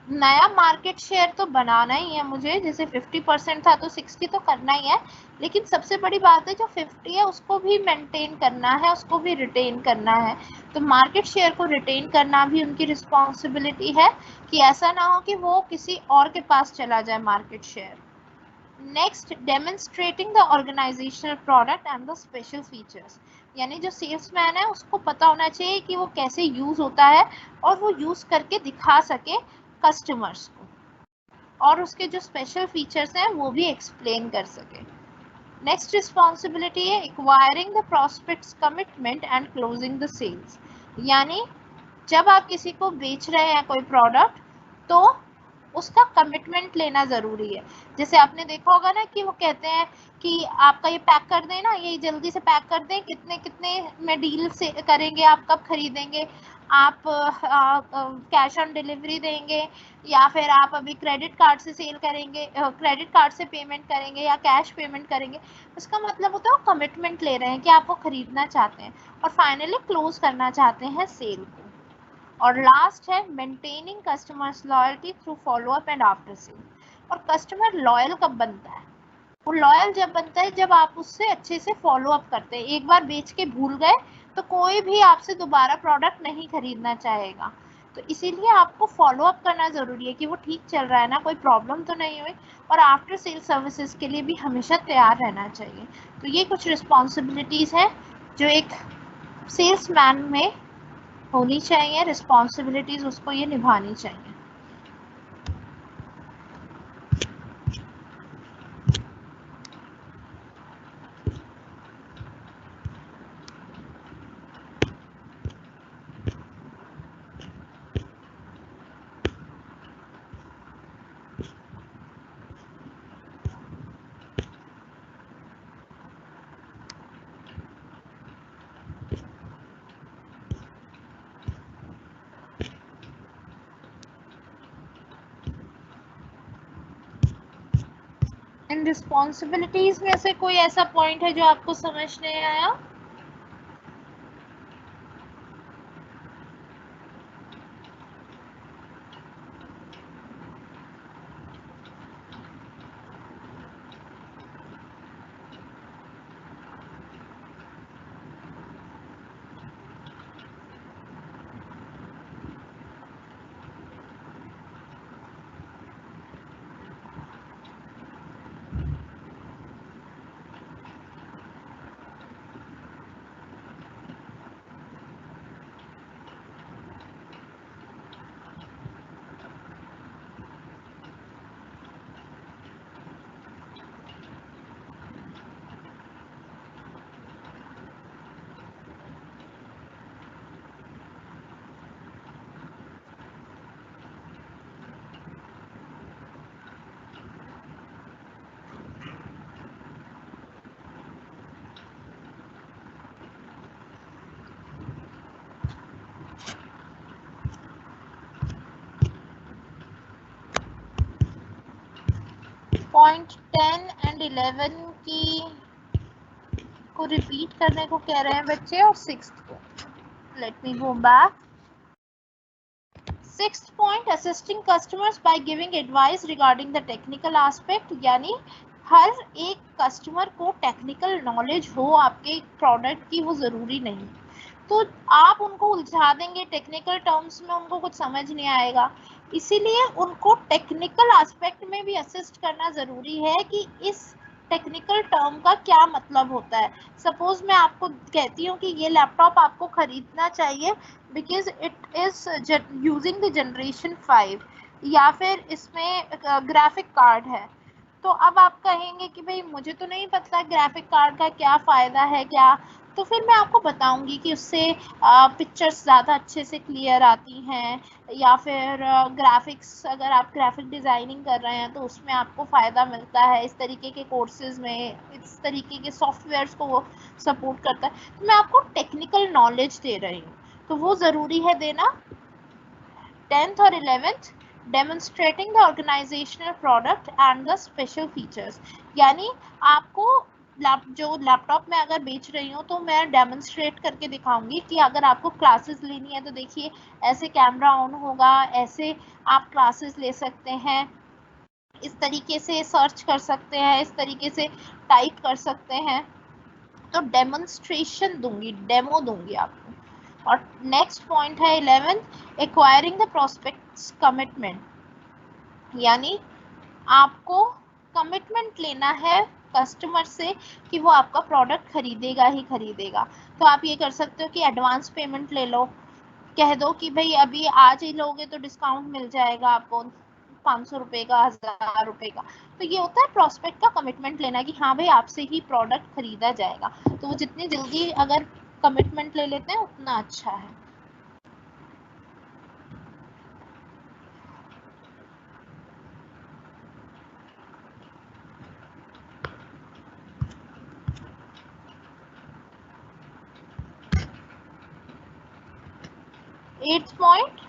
नया मार्केट शेयर तो बनाना ही है मुझे, जैसे 50% था तो 60 तो करना ही है, लेकिन सबसे बड़ी बात है जो 50 है उसको भी मेंटेन करना है, उसको भी रिटेन करना है। तो मार्केट शेयर को रिटेन करना भी उनकी रिस्पॉन्सिबिलिटी है कि ऐसा ना हो कि वो किसी और के पास चला जाए market share. Next, demonstrating the organisational product and the special features. यानी जो सेल्समैन है उसको पता होना चाहिए कि वो कैसे यूज़ होता है और वो यूज़ करके दिखा सके कस्टमर्स को, और उसके जो स्पेशल फीचर्स हैं वो भी एक्सप्लेन कर सके। नेक्स्ट रिस्पॉन्सिबिलिटी है acquiring the prospects commitment and closing the sales. यानी जब आप किसी को बेच रहे हैं कोई प्रोडक्ट तो उसका कमिटमेंट लेना ज़रूरी है। जैसे आपने देखा होगा ना कि वो कहते हैं कि आपका ये पैक कर दें ना, ये जल्दी से पैक कर दें, कितने कितने में डील से करेंगे, आप कब खरीदेंगे, आप कैश ऑन डिलीवरी देंगे या फिर आप अभी क्रेडिट कार्ड से सेल करेंगे, क्रेडिट कार्ड से पेमेंट करेंगे या कैश पेमेंट करेंगे। उसका मतलब होता है वो कमिटमेंट ले रहे हैं कि आप वो खरीदना चाहते हैं और फाइनली क्लोज करना चाहते हैं सेल को। और लास्ट है maintaining customers loyalty through follow up and after cell. और कस्टमर लॉयल कब बनता है, वो लॉयल जब बनता है जब आप उससे अच्छे से फॉलो अप करते हैं। एक बार बेच के भूल गए तो कोई भी आपसे दोबारा प्रोडक्ट नहीं खरीदना चाहेगा। तो इसीलिए आपको फॉलो अप करना ज़रूरी है कि वो ठीक चल रहा है ना, कोई प्रॉब्लम तो नहीं हुई, और आफ्टर सेल सर्विसेज के लिए भी हमेशा तैयार रहना चाहिए। तो ये कुछ रिस्पॉन्सिबिलिटीज़ हैं जो एक सेल्समैन में होनी चाहिए, रिस्पॉन्सिबिलिटीज़ उसको ये निभानी चाहिए। एंड रिस्पॉन्सिबिलिटीज में से कोई ऐसा पॉइंट है जो आपको समझ नहीं आया? पॉइंट 10 एंड 11 की को रिपीट करने को कह रहे हैं बच्चे, और 6th को। Let me go back. 6th point, assisting customers by giving advice regarding the technical aspect, यानी हर एक कस्टमर को टेक्निकल नॉलेज हो आपके प्रोडक्ट की, वो ज़रूरी नहीं। तो आप उनको उलझा देंगे टेक्निकल टर्म्स में, उनको कुछ समझ नहीं आएगा। इसीलिए उनको टेक्निकल एस्पेक्ट में भी असिस्ट करना ज़रूरी है कि इस टेक्निकल टर्म का क्या मतलब होता है। सपोज मैं आपको कहती हूँ कि ये लैपटॉप आपको खरीदना चाहिए because it is using the generation 5, या फिर इसमें ग्राफिक कार्ड है। तो अब आप कहेंगे कि भाई मुझे तो नहीं पता ग्राफिक कार्ड का क्या फ़ायदा है क्या, तो फिर मैं आपको बताऊंगी कि उससे पिक्चर्स ज़्यादा अच्छे से क्लियर आती हैं, या फिर ग्राफिक्स, अगर आप ग्राफिक डिज़ाइनिंग कर रहे हैं तो उसमें आपको फ़ायदा मिलता है, इस तरीके के कोर्सेज में इस तरीके के सॉफ्टवेयर्स को वो सपोर्ट करता है। तो मैं आपको टेक्निकल नॉलेज दे रही हूँ, तो वो ज़रूरी है देना। 10th और 11th, demonstrating the organisational product and the special features, यानी आपको जो लैपटॉप में अगर बेच रही हूँ तो मैं डेमोन्स्ट्रेट करके दिखाऊंगी कि अगर आपको क्लासेस लेनी है तो देखिए ऐसे कैमरा ऑन होगा, ऐसे आप क्लासेस ले सकते हैं, इस तरीके से सर्च कर सकते हैं, इस तरीके से टाइप कर सकते हैं। तो डेमोन्स्ट्रेशन दूंगी, डेमो दूंगी आपको। और नेक्स्ट पॉइंट है 11, एक्वायरिंग द प्रोस्पेक्ट्स कमिटमेंट, यानी आपको कमिटमेंट लेना है कस्टमर से कि वो आपका प्रोडक्ट खरीदेगा ही खरीदेगा। तो आप ये कर सकते हो कि एडवांस पेमेंट ले लो, कह दो कि भाई अभी आज ही लोगे तो डिस्काउंट मिल जाएगा आपको 500 रुपये का, 1000 रुपये का। तो ये होता है प्रोस्पेक्ट का कमिटमेंट लेना कि हाँ भाई आपसे ही प्रोडक्ट खरीदा जाएगा। तो वो जितनी जल्दी अगर कमिटमेंट ले लेते हैं उतना अच्छा है। Eighth point,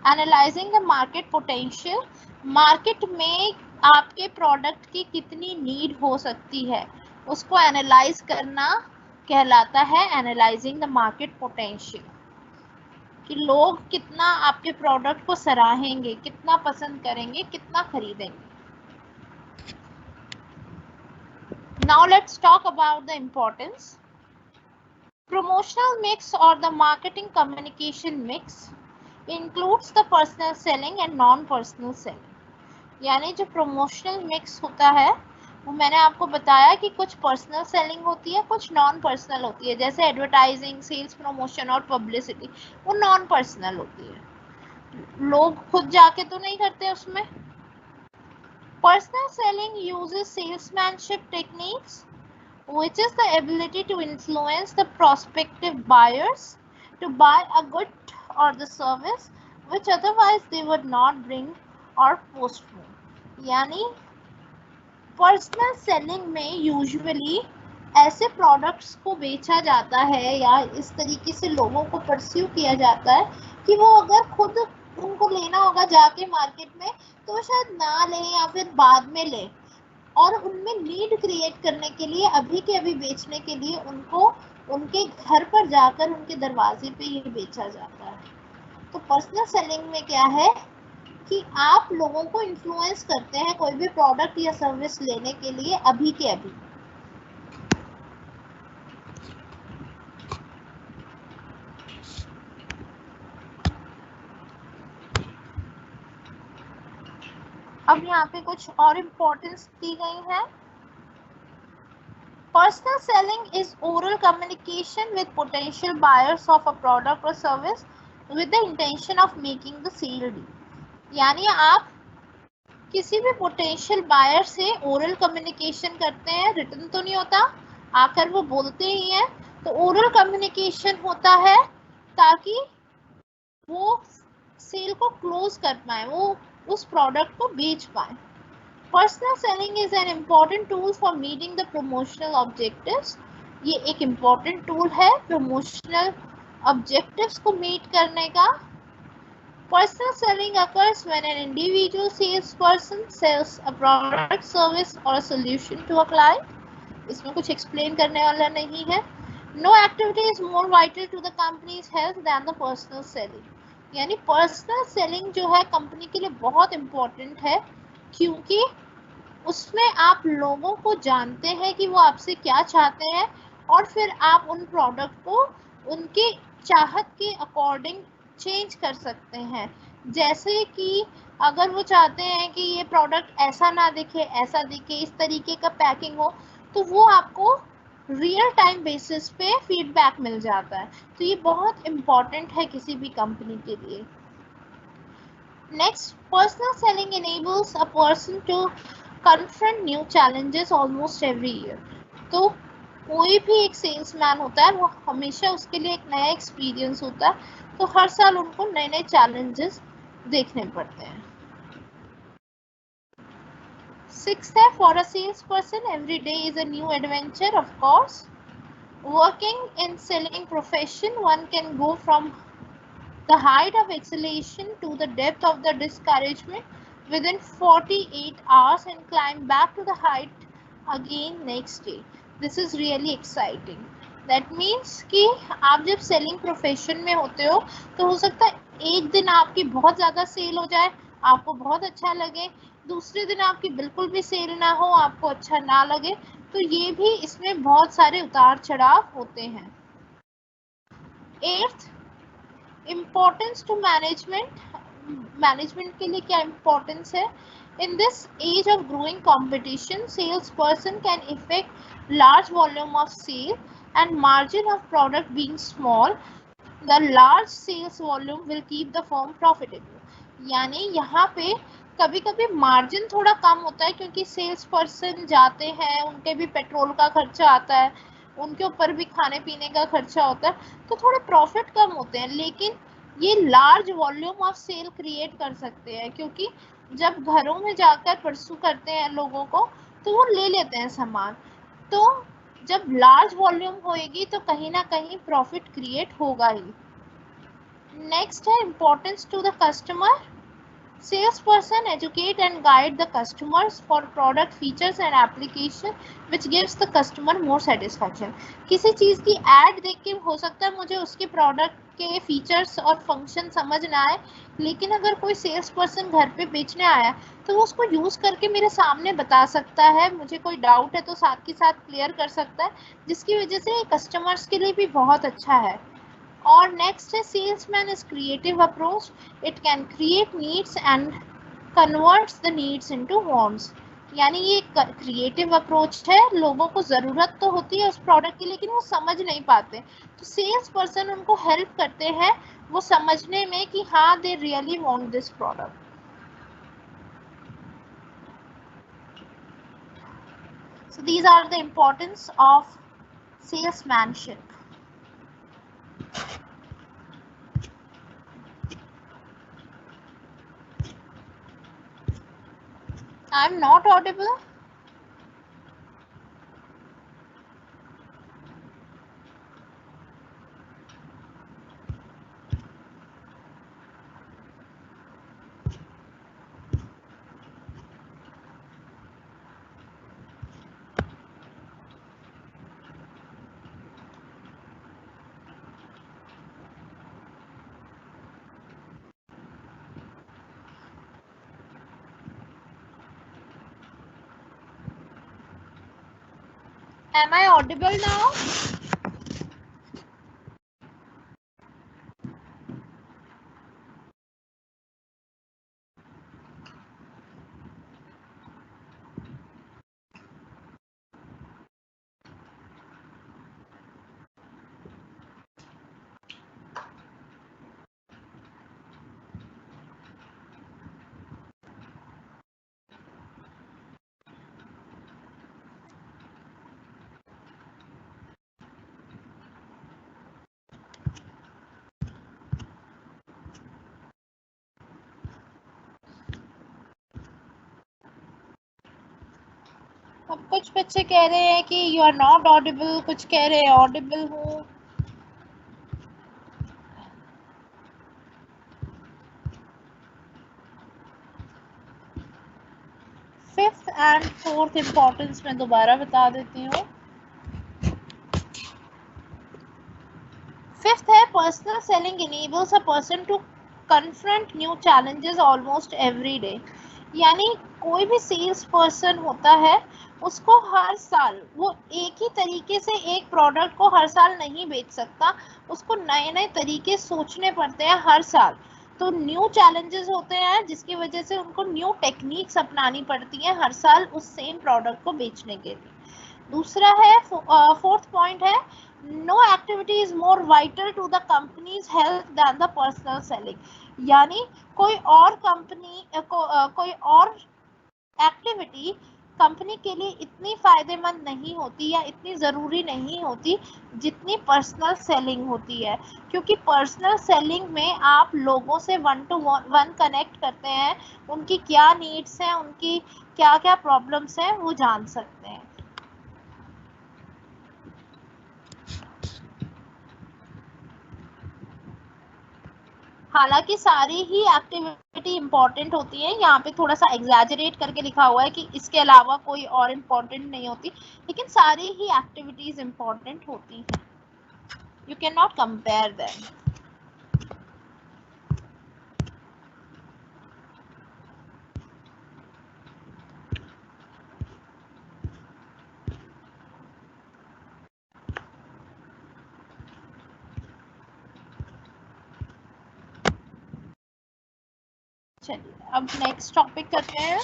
analysing the market potential, market में आपके प्रोडक्ट की कितनी नीड हो सकती है उसको एनालाइज करना कहलाता है एनालाइजिंग द मार्केट पोटेंशियल, कि लोग कितना आपके प्रोडक्ट को सराहेंगे, कितना पसंद करेंगे, कितना खरीदेंगे। Now let's talk about the importance. Promotional mix or the marketing communication mix includes the personal selling and non-personal selling, यानी जो promotional mix होता है वो मैंने आपको बताया कि कुछ पर्सनल सेलिंग होती है, कुछ नॉन पर्सनल होती है, जैसे एडवर्टाइजिंग, सेल्स प्रमोशन और पब्लिसिटी, वो नॉन पर्सनल होती है, लोग खुद जाके तो नहीं करते उसमें। Personal selling uses salesmanship techniques, which is the ability to influence the prospective buyers to buy a good or the service which otherwise they would not bring or postpone, यानी पर्सनल सेलिंग में usually ऐसे products को बेचा जाता है या इस तरीके से लोगों को परस्यू किया जाता है कि वो अगर खुद उनको लेना होगा जाके मार्केट में तो वो शायद ना लें या फिर बाद में लें, और उनमें नीड क्रिएट करने के लिए, अभी के अभी बेचने के लिए उनको उनके घर पर जाकर उनके दरवाजे पे ये बेचा जाता है। तो पर्सनल सेलिंग में क्या है कि आप लोगों को इन्फ्लुएंस करते हैं कोई भी प्रोडक्ट या सर्विस लेने के लिए अभी के अभी। अब यहाँ पे कुछ और इम्पोर्टेंस दी गई है। Personal selling is oral communication with potential buyers of a product or service with the intention of making the sale deal. यानी आप किसी भी पोटेंशियल बायर से ओरल कम्युनिकेशन करते हैं, रिटन तो नहीं होता, आकर वो बोलते ही हैं, तो ओरल कम्युनिकेशन होता है ताकि वो सेल को क्लोज कर पाए, वो उस प्रोडक्ट को बेच पाए। Personal selling is an important tool for meeting the promotional objectives. ये एक इम्पॉर्टेंट टूल है प्रमोशनल ऑब्जेक्टिव्स को मीट करने का। Personal selling occurs when an individual salesperson sells a product, service or a solution to a client. इसमें कुछ explain करने वाला नहीं है। No activity is more vital to the company's health than the personal selling. यानी personal selling जो है company के लिए बहुत इम्पोर्टेंट है, क्योंकि उसमें आप लोगों को जानते हैं कि वो आपसे क्या चाहते हैं और फिर आप उन प्रोडक्ट को उनके चाहत के अकॉर्डिंग चेंज कर सकते हैं। जैसे कि अगर वो चाहते हैं कि ये प्रोडक्ट ऐसा ना दिखे, ऐसा दिखे, इस तरीके का पैकिंग हो, तो वो आपको रियल टाइम बेसिस पे फीडबैक मिल जाता है। तो ये बहुत इम्पॉर्टेंट है किसी भी कंपनी के लिए। Next, personal selling enables a person to confront new challenges almost every year. तो कोई भी एक सेल्समैन होता है, वो हमेशा उसके लिए एक नया एक्सपीरियंस होता है, तो हर साल उनको नए नए चैलेंजेस देखने पड़ते हैं। सिक्स्थ है, for a sales person every day is a new adventure. Of course, working in selling profession one can go from the height of exhalation to the depth of the discouragement within 48 hours and climb back to the height again next day. This is really exciting. That means कि आप जब selling profession में होते हो तो हो सकता है एक दिन आपकी बहुत ज़्यादा सेल हो जाए, आपको बहुत अच्छा लगे, दूसरे दिन आपकी बिल्कुल भी सेल ना हो, आपको अच्छा ना लगे। तो ये भी इसमें बहुत सारे उतार चढ़ाव होते हैं। एट्थ, इम्पोर्टेंस टू मैनेजमेंट के लिए क्या इम्पोर्टेंस है? In this age of growing competition, sales person can effect large volume of sale and margin of product being small, the large sales volume will keep the firm profitable. यानी यहाँ पे कभी कभी margin थोड़ा कम होता है, क्योंकि सेल्स पर्सन जाते हैं, उनके भी पेट्रोल का खर्चा आता है, उनके ऊपर भी खाने पीने का खर्चा होता है, तो थोड़े प्रॉफिट कम होते हैं, लेकिन ये large volume of sale create कर सकते हैं, क्योंकि जब घरों में जाकर परसू करते हैं लोगों को, तो वो ले लेते हैं सामान। तो जब लार्ज वॉल्यूम होएगी तो कहीं ना कहीं प्रॉफिट क्रिएट होगा ही। नेक्स्ट है importance to the customer. Salesperson educate and guide the customers for product features and application which gives the customer more satisfaction. किसी चीज़ की ad देख के हो सकता है मुझे उसके प्रोडक्ट के फीचर्स और फंक्शन समझ ना आए, लेकिन अगर कोई सेल्स पर्सन घर पे बेचने आया तो वो उसको यूज़ करके मेरे सामने बता सकता है, मुझे कोई डाउट है तो साथ के साथ क्लियर कर सकता है, जिसकी वजह से कस्टमर्स के लिए भी बहुत अच्छा है। और नेक्स्ट है salesman is creative approach, it can create needs and converts the needs into wants. यानी ये क्रिएटिव अप्रोच है, लोगों को ज़रूरत तो होती है उस प्रोडक्ट की, लेकिन वो समझ नहीं पाते, तो सेल्स पर्सन उनको हेल्प करते हैं वो समझने में कि हाँ they really want this product. So these are the importance of salesmanship. I'm not audible. Am I audible now? अब कुछ बच्चे कह रहे हैं कि यू आर नॉट ऑडिबल, कुछ कह रहे हैं ऑडिबल हूँ। फिफ्थ एंड फोर्थ इम्पोर्टेंस मैं दोबारा बता देती हूँ। फिफ्थ है personal selling enables a person to confront new challenges almost every day. यानी कोई भी सेल्स पर्सन होता है उसको हर साल वो एक ही तरीके से एक प्रोडक्ट को हर साल नहीं बेच सकता, उसको नए नए तरीके सोचने पड़ते हैं हर साल। तो न्यू चैलेंजेस होते हैं जिसकी वजह से उनको न्यू टेक्निक्स अपनानी पड़ती हैं हर साल उस सेम प्रोडक्ट को बेचने के लिए। दूसरा है फोर्थ पॉइंट है no activity is more vital to the company's health than the personal selling. यानी कोई और कंपनी कोई और एक्टिविटी कंपनी के लिए इतनी फायदेमंद नहीं होती या इतनी ज़रूरी नहीं होती जितनी पर्सनल सेलिंग होती है, क्योंकि पर्सनल सेलिंग में आप लोगों से वन टू वन कनेक्ट करते हैं, उनकी क्या नीड्स हैं, उनकी क्या क्या प्रॉब्लम्स हैं वो जान सकते हैं। हालांकि सारी ही एक्टिविटी इंपॉर्टेंट होती है, यहाँ पे थोड़ा सा एग्जैजरेट करके लिखा हुआ है कि इसके अलावा कोई और इम्पोर्टेंट नहीं होती, लेकिन सारी ही एक्टिविटीज इंपॉर्टेंट होती हैं, you can not compare them. चलिए अब नेक्स्ट टॉपिक करते हैं।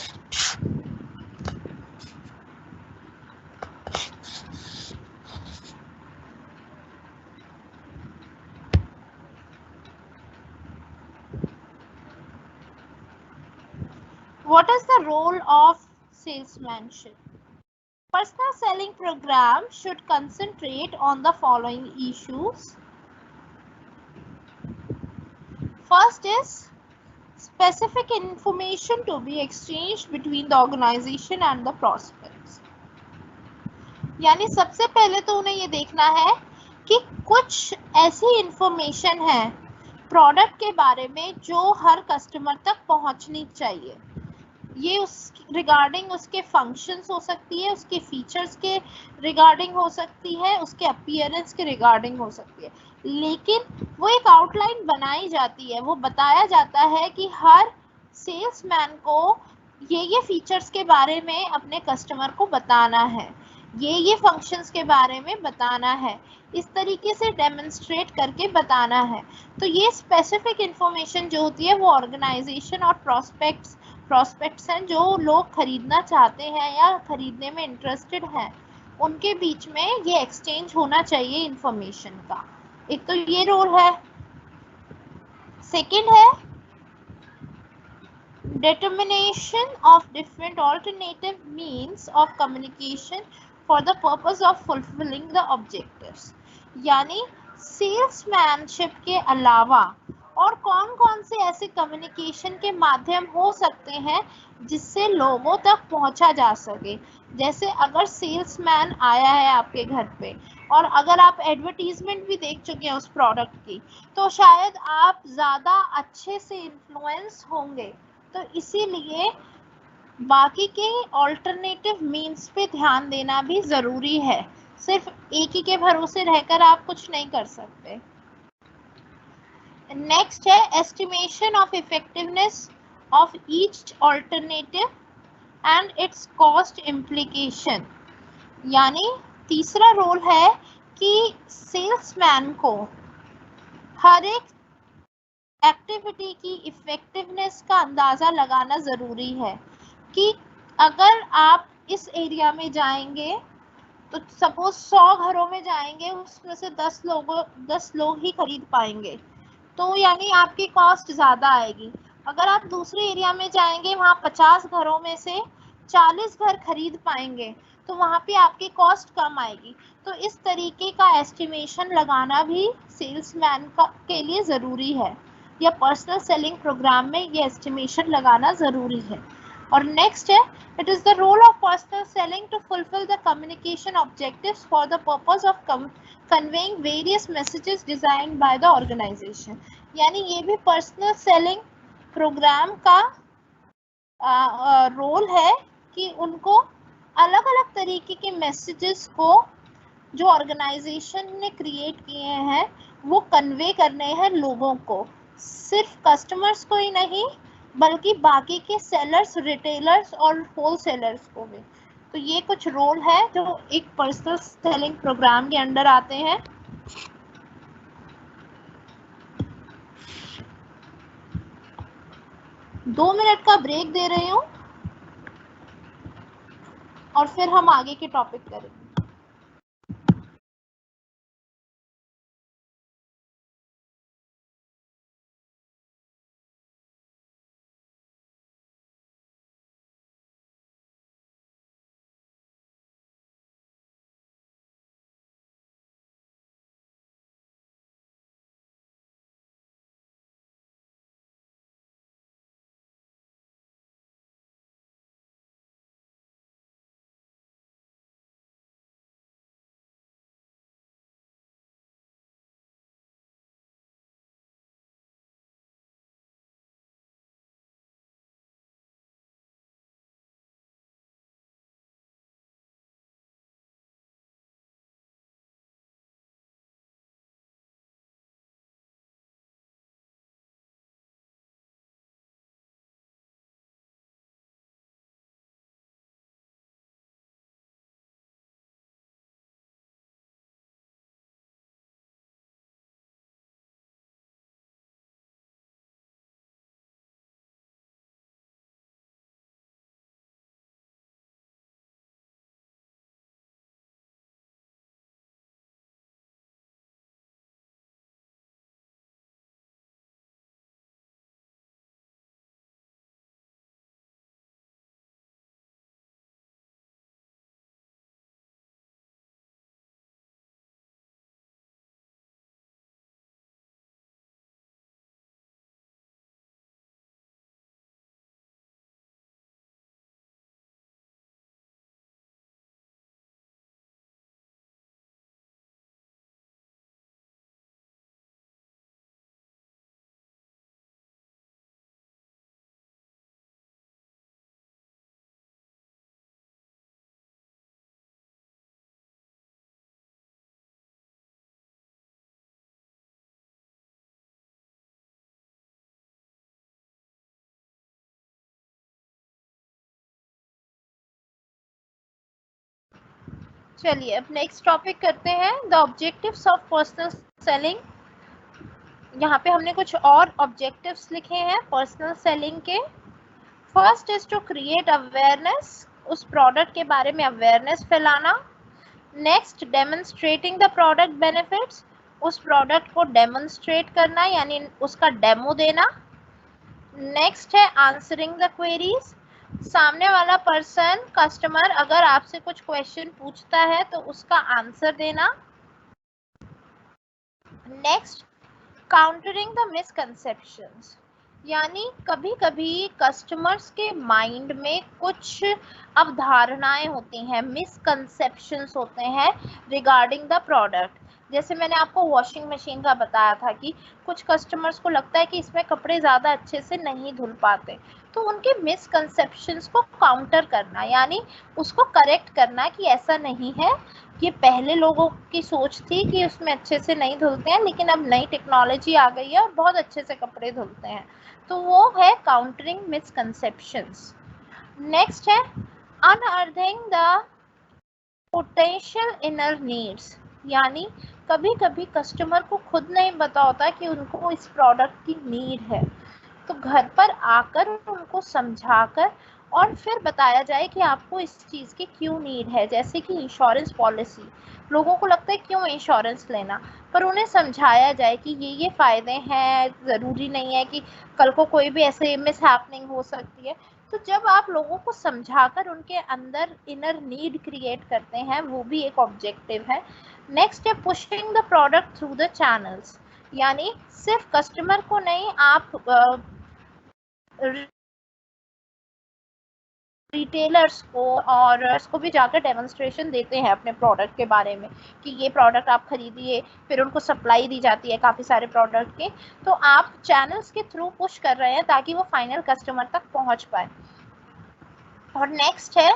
What is the role of salesmanship? Personal selling program should concentrate on the following issues. First is specific information to be exchanged between the organization and the prospects. यानी सबसे पहले तो उन्हें ये देखना है कि कुछ ऐसी इंफॉर्मेशन है प्रोडक्ट के बारे में जो हर कस्टमर तक पहुंचनी चाहिए। ये उस रिगार्डिंग उसके फंक्शंस हो सकती है, उसके फीचर्स के रिगार्डिंग हो सकती है, उसके अपीयरेंस के रिगार्डिंग हो सकती है, लेकिन वो एक आउटलाइन बनाई जाती है, वो बताया जाता है कि हर सेल्समैन को ये फीचर्स के बारे में अपने कस्टमर को बताना है, ये फंक्शंस के बारे में बताना है, इस तरीके से डेमोन्स्ट्रेट करके बताना है। तो ये स्पेसिफिक इंफॉर्मेशन जो होती है वो ऑर्गेनाइजेशन और प्रॉस्पेक्ट्स हैं जो लोग खरीदना चाहते हैं या खरीदने में इंटरेस्टेड हैं, उनके बीच में ये एक्सचेंज होना चाहिए इंफॉर्मेशन का। एक तो ये रोल है। सेकंड है determination of different alternative means of communication for the purpose of fulfilling the objectives। यानी सेल्समैनशिप के अलावा और कौन कौन से ऐसे कम्युनिकेशन के माध्यम हो सकते हैं जिससे लोगों तक पहुंचा जा सके। जैसे अगर सेल्समैन आया है आपके घर पे और अगर आप एडवर्टीजमेंट भी देख चुके हैं उस प्रोडक्ट की, तो शायद आप ज़्यादा अच्छे से इन्फ्लुएंस होंगे। तो इसीलिए बाकी के ऑल्टरनेटिव मीन्स पे ध्यान देना भी ज़रूरी है, सिर्फ एक ही के भरोसे रहकर आप कुछ नहीं कर सकते। नेक्स्ट है estimation of effectiveness of each alternative and it's cost implication. यानी तीसरा रोल है कि सेल्समैन को हर एक एक्टिविटी की इफेक्टिवनेस का अंदाजा लगाना जरूरी है कि अगर आप इस एरिया में जाएंगे तो सपोज 100 घरों में जाएंगे, उसमें से 10 लोग ही खरीद पाएंगे, तो यानी आपकी कॉस्ट ज्यादा आएगी। अगर आप दूसरे एरिया में जाएंगे, वहां 50 घरों में से 40 घर खरीद पाएंगे, तो वहां पे आपकी कॉस्ट कम आएगी। तो इस तरीके का एस्टिमेशन लगाना भी सेल्समैन के लिए जरूरी है, या पर्सनल सेलिंग प्रोग्राम में ये एस्टिमेशन लगाना जरूरी है। और नेक्स्ट है, it is the role of personal selling to fulfill the communication objectives for the purpose of conveying various messages designed by the organization। यानी ये भी पर्सनल सेलिंग प्रोग्राम का रोल है कि उनको अलग अलग तरीके के मैसेजेस को जो ऑर्गेनाइजेशन ने क्रिएट किए हैं वो कन्वे करने हैं लोगों को, सिर्फ कस्टमर्स को ही नहीं बल्कि बाकी के सेलर्स, रिटेलर्स और होलसेलर्स को भी। तो ये कुछ रोल है जो एक पर्सनल सेलिंग प्रोग्राम के अंडर आते हैं। दो मिनट का ब्रेक दे रही हूँ और फिर हम आगे के टॉपिक करेंगे। चलिए अब नेक्स्ट टॉपिक करते हैं, the objectives of personal selling. यहाँ पे हमने कुछ और ऑब्जेक्टिव्स लिखे हैं पर्सनल सेलिंग के। First is to create awareness, उस प्रोडक्ट के बारे में अवेयरनेस फैलाना। Next, demonstrating the product benefits, उस प्रोडक्ट को डेमोन्स्ट्रेट करना यानी उसका डेमो देना। नेक्स्ट है आंसरिंग द क्वेरीज, सामने वाला पर्सन कस्टमर अगर आपसे कुछ क्वेश्चन पूछता है तो उसका आंसर देना। नेक्स्ट, काउंटरिंग द मिसकंसेप्शंस, यानी कभी कभी कस्टमर्स के माइंड में कुछ अवधारणाएं होती हैं, मिसकंसेप्शंस होते हैं रिगार्डिंग द प्रोडक्ट। जैसे मैंने आपको वॉशिंग मशीन का बताया था कि कुछ कस्टमर्स को लगता है कि इसमें कपड़े ज़्यादा अच्छे से नहीं धुल पाते, तो उनके मिसकंसेप्शंस को काउंटर करना यानी उसको करेक्ट करना कि ऐसा नहीं है, ये पहले लोगों की सोच थी कि उसमें अच्छे से नहीं धुलते हैं, लेकिन अब नई टेक्नोलॉजी आ गई है और बहुत अच्छे से कपड़े धुलते हैं। तो वो है काउंटरिंग मिसकंसेप्शंस। नेक्स्ट है अनअर्थिंग द पोटेंशियल इनर नीड्स, यानी कभी कभी कस्टमर को खुद नहीं पता होता कि उनको इस प्रोडक्ट की नीड है, तो घर पर आकर उनको समझाकर और फिर बताया जाए कि आपको इस चीज़ की क्यों नीड है। जैसे कि इंश्योरेंस पॉलिसी, लोगों को लगता है क्यों इंश्योरेंस लेना, पर उन्हें समझाया जाए कि ये फ़ायदे हैं, ज़रूरी नहीं है कि कल को कोई भी ऐसे मिस हैपनिंग हो सकती है। तो जब आप लोगों को समझाकर उनके अंदर इनर नीड क्रिएट करते हैं, वो भी एक ऑब्जेक्टिव है। नेक्स्ट है pushing the product through the channels, यानी सिर्फ कस्टमर को नहीं, आप रिटेलर्स को और उसको भी जाकर डेमोन्स्ट्रेशन देते हैं अपने प्रोडक्ट के बारे में कि ये प्रोडक्ट आप खरीदिए, फिर उनको सप्लाई दी जाती है काफ़ी सारे प्रोडक्ट की। तो आप चैनल्स के थ्रू पुश कर रहे हैं ताकि वो फाइनल कस्टमर तक पहुंच पाए। और नेक्स्ट है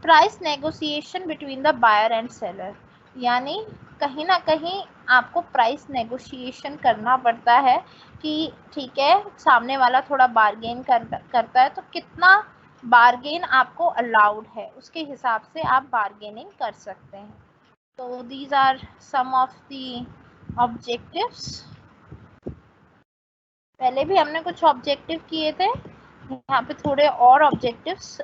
price negotiation between the buyer and seller, यानी कहीं ना कहीं आपको प्राइस नेगोशिएशन करना पड़ता है कि ठीक है, सामने वाला थोड़ा बार्गेन करता है तो कितना बार्गेन आपको अलाउड है, उसके हिसाब से आप बार्गेनिंग कर सकते हैं। तो these are some of the objectives. पहले भी हमने कुछ ऑब्जेक्टिव किए थे, यहाँ पे थोड़े और ऑब्जेक्टिव्स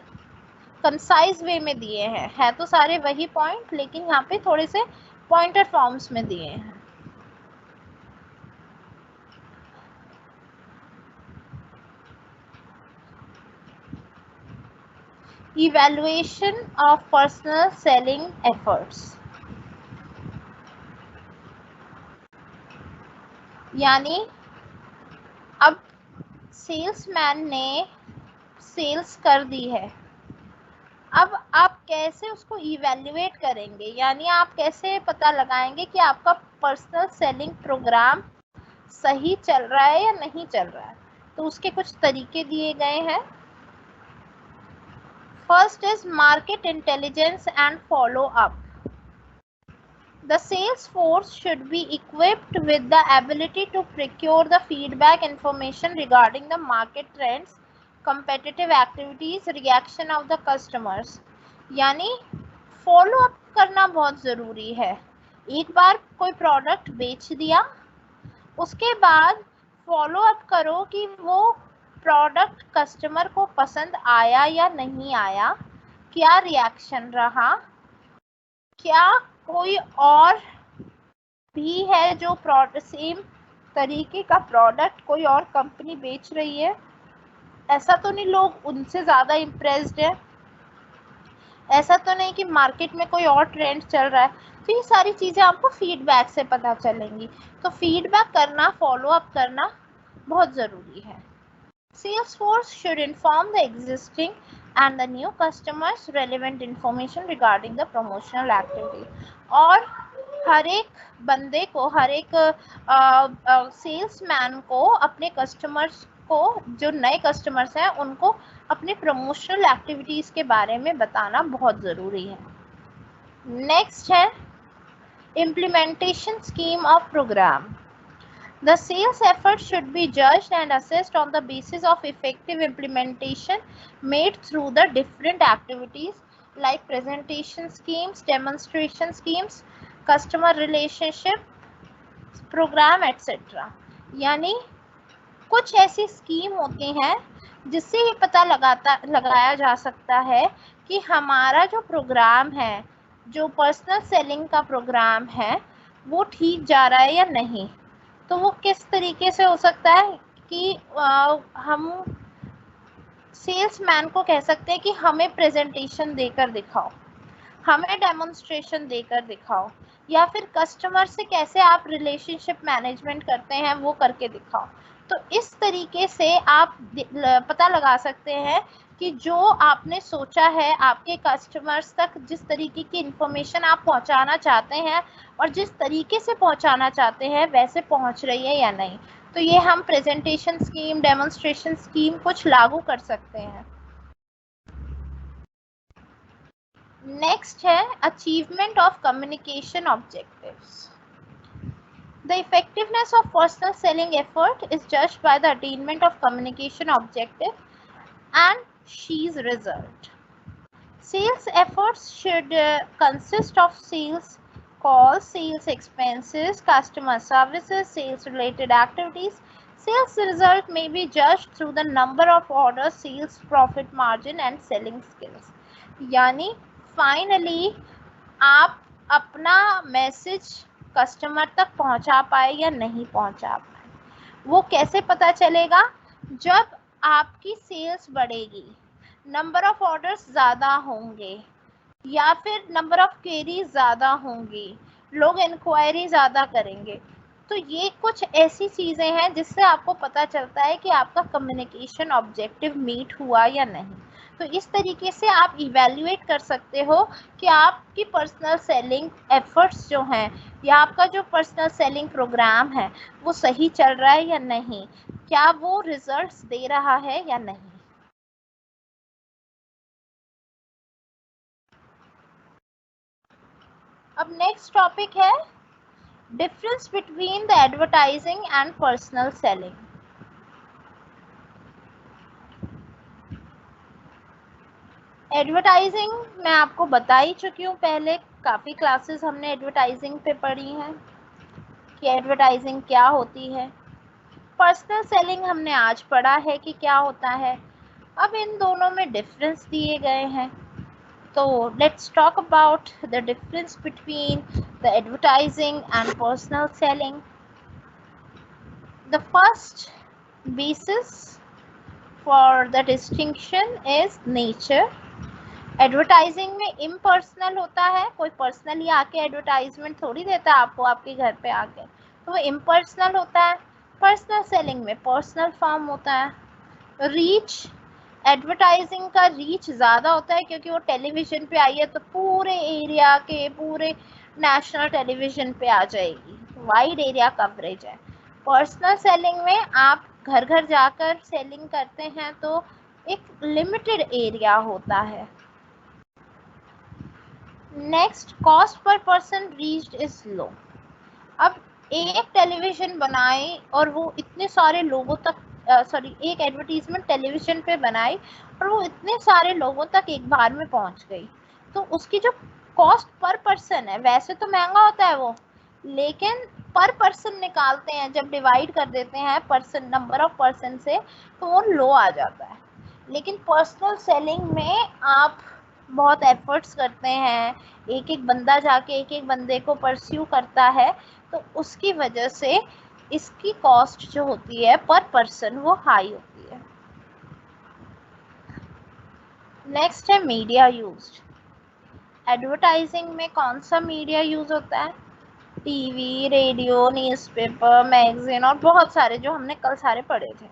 कंसाइज वे में दिए हैं, है तो सारे वही पॉइंट, लेकिन यहाँ पे थोड़े से पॉइंटर फॉर्म्स में दिए हैं। Evaluation of personal selling efforts, यानी अब सेल्समैन ने सेल्स कर दी है, अब आप कैसे उसको इवैल्यूएट करेंगे, यानी आप कैसे पता लगाएंगे कि आपका पर्सनल सेलिंग प्रोग्राम सही चल रहा है या नहीं चल रहा है। तो उसके कुछ तरीके दिए गए हैं। First is market intelligence and follow up. The sales force should be equipped with the ability to procure the feedback information regarding the market trends, competitive activities, reaction of the customers. यानी follow up करना बहुत ज़रूरी है। एक बार कोई product बेच दिया, उसके बाद फॉलो अप करो कि वो प्रोडक्ट कस्टमर को पसंद आया या नहीं आया, क्या रिएक्शन रहा, क्या कोई और भी है जो सेम तरीके का प्रोडक्ट कोई और कंपनी बेच रही है, ऐसा तो नहीं लोग उनसे ज़्यादा इम्प्रेस्ड है, ऐसा तो नहीं कि मार्केट में कोई और ट्रेंड चल रहा है। तो ये सारी चीज़ें आपको फीडबैक से पता चलेंगी। तो फीडबैक करना, फॉलो अप करना बहुत ज़रूरी है। Sales force should inform the existing and the new customers relevant information regarding the promotional activity। और हर एक बंदे को, हर एक सेल्समैन को अपने कस्टमर्स को, जो नए कस्टमर्स हैं उनको अपने प्रमोशनल एक्टिविटीज़ के बारे में बताना बहुत ज़रूरी है। नेक्स्ट है implementation scheme of programme. The sales effort should be judged and assessed on the basis of effective implementation made through the different activities like presentation schemes, demonstration schemes, customer relationship program, etc. यानी कुछ ऐसी scheme होती हैं जिससे ये पता लगाया जा सकता है कि हमारा जो प्रोग्राम है, जो पर्सनल सेलिंग का प्रोग्राम है, वो ठीक जा रहा है या नहीं। तो वो किस तरीके से हो सकता है कि हम सेल्समैन को कह सकते हैं कि हमें प्रेजेंटेशन देकर दिखाओ, हमें डेमोन्स्ट्रेशन देकर दिखाओ, या फिर कस्टमर से कैसे आप रिलेशनशिप मैनेजमेंट करते हैं वो करके दिखाओ। तो इस तरीके से आप पता लगा सकते हैं कि जो आपने सोचा है आपके कस्टमर्स तक जिस तरीके की इंफॉर्मेशन आप पहुंचाना चाहते हैं और जिस तरीके से पहुंचाना चाहते हैं वैसे पहुंच रही है या नहीं। तो ये हम प्रेजेंटेशन स्कीम, डेमोन्स्ट्रेशन स्कीम कुछ लागू कर सकते हैं। नेक्स्ट है achievement of communication objectives. The effectiveness of personal selling effort is judged by the attainment of communication objective and she's result। Sales efforts should consist of sales calls, sales expenses, customer services, sales related activities. Sales result may be judged through the number of orders, sales profit margin and selling skills. यानी finally आप अपना message customer तक पहुंचा पाए या नहीं पहुंचा पाए, वो कैसे पता चलेगा? जब आपकी सेल्स बढ़ेगी, नंबर ऑफ ऑर्डर्स ज़्यादा होंगे या फिर नंबर ऑफ क्वेरी ज़्यादा होंगी, लोग इंक्वायरी ज़्यादा करेंगे। तो ये कुछ ऐसी चीज़ें हैं जिससे आपको पता चलता है कि आपका कम्युनिकेशन ऑब्जेक्टिव मीट हुआ या नहीं। तो इस तरीके से आप इवैल्यूएट कर सकते हो कि आपकी पर्सनल सेलिंग एफर्ट्स जो हैं या आपका जो पर्सनल सेलिंग प्रोग्राम है वो सही चल रहा है या नहीं, क्या वो रिजल्ट्स दे रहा है या नहीं। अब नेक्स्ट टॉपिक है difference between the advertising and personal selling. Advertising मैं आपको बता ही चुकी हूँ, पहले काफ़ी क्लासेस हमने एडवर्टाइजिंग पे पढ़ी हैं कि एडवर्टाइजिंग क्या होती है। पर्सनल सेलिंग हमने आज पढ़ा है कि क्या होता है। अब इन दोनों में डिफरेंस दिए गए हैं, तो let's talk about the difference between the advertising and personal selling. The first basis for the distinction is nature. Advertising में इम्पर्सनल होता है, कोई पर्सनली आके एडवर्टाइजमेंट थोड़ी देता है आपको आपके घर पे आके, तो वो इम्पर्सनल होता है। पर्सनल सेलिंग में पर्सनल फॉर्म होता है। रीच, एडवर्टाइजिंग का रीच ज़्यादा होता है क्योंकि वो टेलीविज़न पे आई है तो पूरे एरिया के पूरे नेशनल टेलीविज़न पे आ जाएगी, वाइड एरिया कवरेज है। पर्सनल सेलिंग में आप घर घर जाकर सेलिंग करते हैं तो एक लिमिटेड एरिया होता है। Next, cost per person reached is low. अब एक टेलीविज़न बनाए और वो इतने सारे लोगों तक एक एडवर्टीजमेंट टेलीविज़न पे बनाई और वो इतने सारे लोगों तक एक बार में पहुंच गई, तो उसकी जो कॉस्ट पर पर्सन है, वैसे तो महंगा होता है वो, लेकिन पर पर्सन निकालते हैं जब डिवाइड कर देते हैं पर्सन नंबर ऑफ पर्सन से तो वो लो आ जाता है। लेकिन पर्सनल सेलिंग में आप बहुत एफर्ट्स करते हैं, एक एक बंदा जाके एक एक बंदे को परस्यू करता है, तो उसकी वजह से इसकी कॉस्ट जो होती है पर पर्सन वो हाई होती है। नेक्स्ट है मीडिया यूज्ड। एडवर्टाइजिंग में कौन सा मीडिया यूज होता है? टीवी, रेडियो, न्यूज़पेपर, मैगजीन और बहुत सारे जो हमने कल सारे पढ़े थे।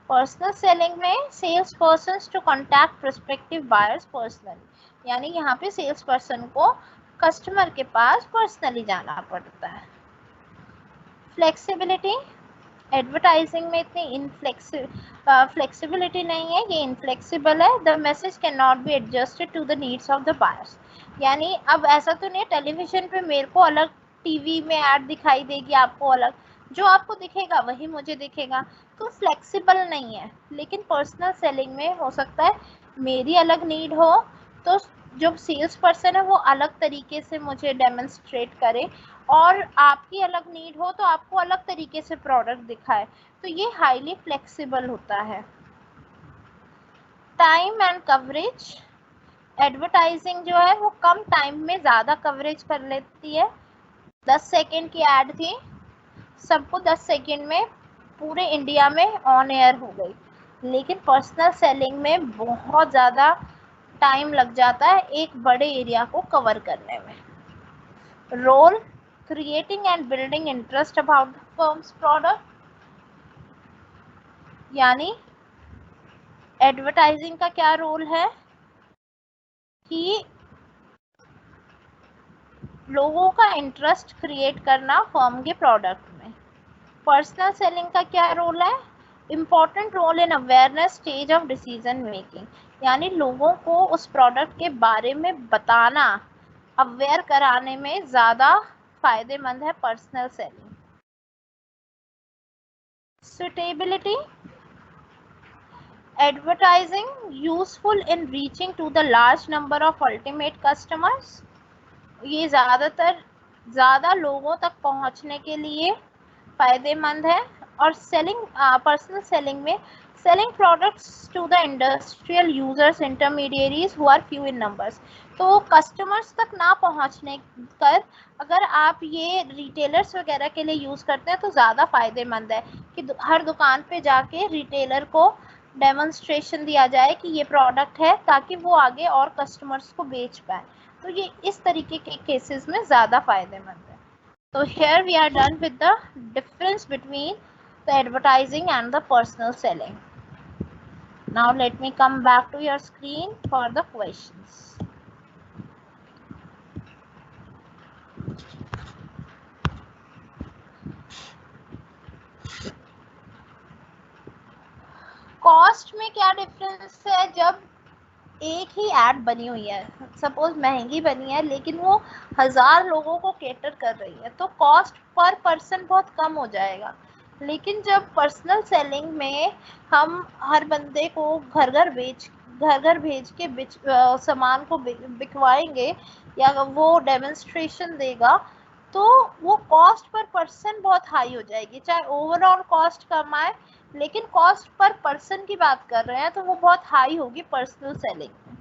पर्सनल सेलिंग में sales person to contact prospective buyers personally, यानी यहाँ पे सेल्स पर्सन को कस्टमर के पास पर्सनली जाना पड़ता है। फ्लेक्सिबिलिटी, एडवर्टाइजिंग में इतनी फ्लेक्सिबिलिटी नहीं है, ये इनफ्लेक्सिबल है। The message can not be adjusted to the needs of the buyers, यानी अब ऐसा तो नहीं टेलीविजन पे मेरे को अलग, टीवी में ऐड दिखाई देगी आपको अलग, जो आपको दिखेगा वही मुझे दिखेगा, तो फ्लेक्सिबल नहीं है। लेकिन पर्सनल सेलिंग में हो सकता है मेरी अलग नीड हो तो जो सेल्स पर्सन है वो अलग तरीके से मुझे डेमोन्स्ट्रेट करे, और आपकी अलग नीड हो तो आपको अलग तरीके से प्रोडक्ट दिखाए, तो ये हाईली फ्लेक्सिबल होता है। टाइम एंड कवरेज, एडवर्टाइजिंग जो है वो कम टाइम में ज़्यादा कवरेज कर लेती है। 10 सेकेंड की ऐड थी, सबको 10 सेकेंड में पूरे इंडिया में ऑन एयर हो गई, लेकिन पर्सनल सेलिंग में बहुत ज़्यादा टाइम लग जाता है एक बड़े एरिया को कवर करने में। Role, creating and building interest about the firm's product, यानी एडवर्टाइजिंग का क्या रोल है कि लोगों का इंटरेस्ट क्रिएट करना फर्म के प्रोडक्ट में। पर्सनल सेलिंग का क्या रोल है? Important role in awareness stage of decision making, यानी लोगों को उस प्रोडक्ट के बारे में बताना, अवेयर कराने में ज़्यादा फायदेमंद है personal selling. Suitability, Advertising useful in reaching to the large number of ultimate customers. ये ज़्यादा लोगों तक पहुंचने के लिए फायदेमंद है. और सेलिंग, पर्सनल सेलिंग में selling products to the industrial users intermediaries who are few in numbers. तो कस्टमर्स तक ना पहुंचने कर अगर आप ये रिटेलर्स वगैरह के लिए यूज़ करते हैं तो ज़्यादा फायदेमंद है कि हर दुकान पे जाके रिटेलर को डेमोन्स्ट्रेशन दिया जाए कि ये प्रोडक्ट है ताकि वो आगे और कस्टमर्स को बेच पाए. तो ये इस तरीके के केसेस में ज़्यादा फायदेमंद है. So here we are done with the difference between the advertising and the personal selling. Now let me come back to your screen for the questions. Cost में क्या डिफरेंस है? जब एक ही ऐड बनी हुई है, सपोज महंगी बनी है लेकिन वो 1000 लोगों को केटर कर रही है, तो कॉस्ट पर पर्सन बहुत कम हो जाएगा. लेकिन जब पर्सनल सेलिंग में हम हर बंदे को घर घर भेज के सामान को बिकवाएंगे या वो डेमोन्स्ट्रेशन देगा, तो वो कॉस्ट पर पर्सन बहुत हाई हो जाएगी. चाहे ओवरऑल कॉस्ट कम आए, लेकिन कॉस्ट पर पर्सन की बात कर रहे हैं तो वो बहुत हाई होगी पर्सनल सेलिंग में.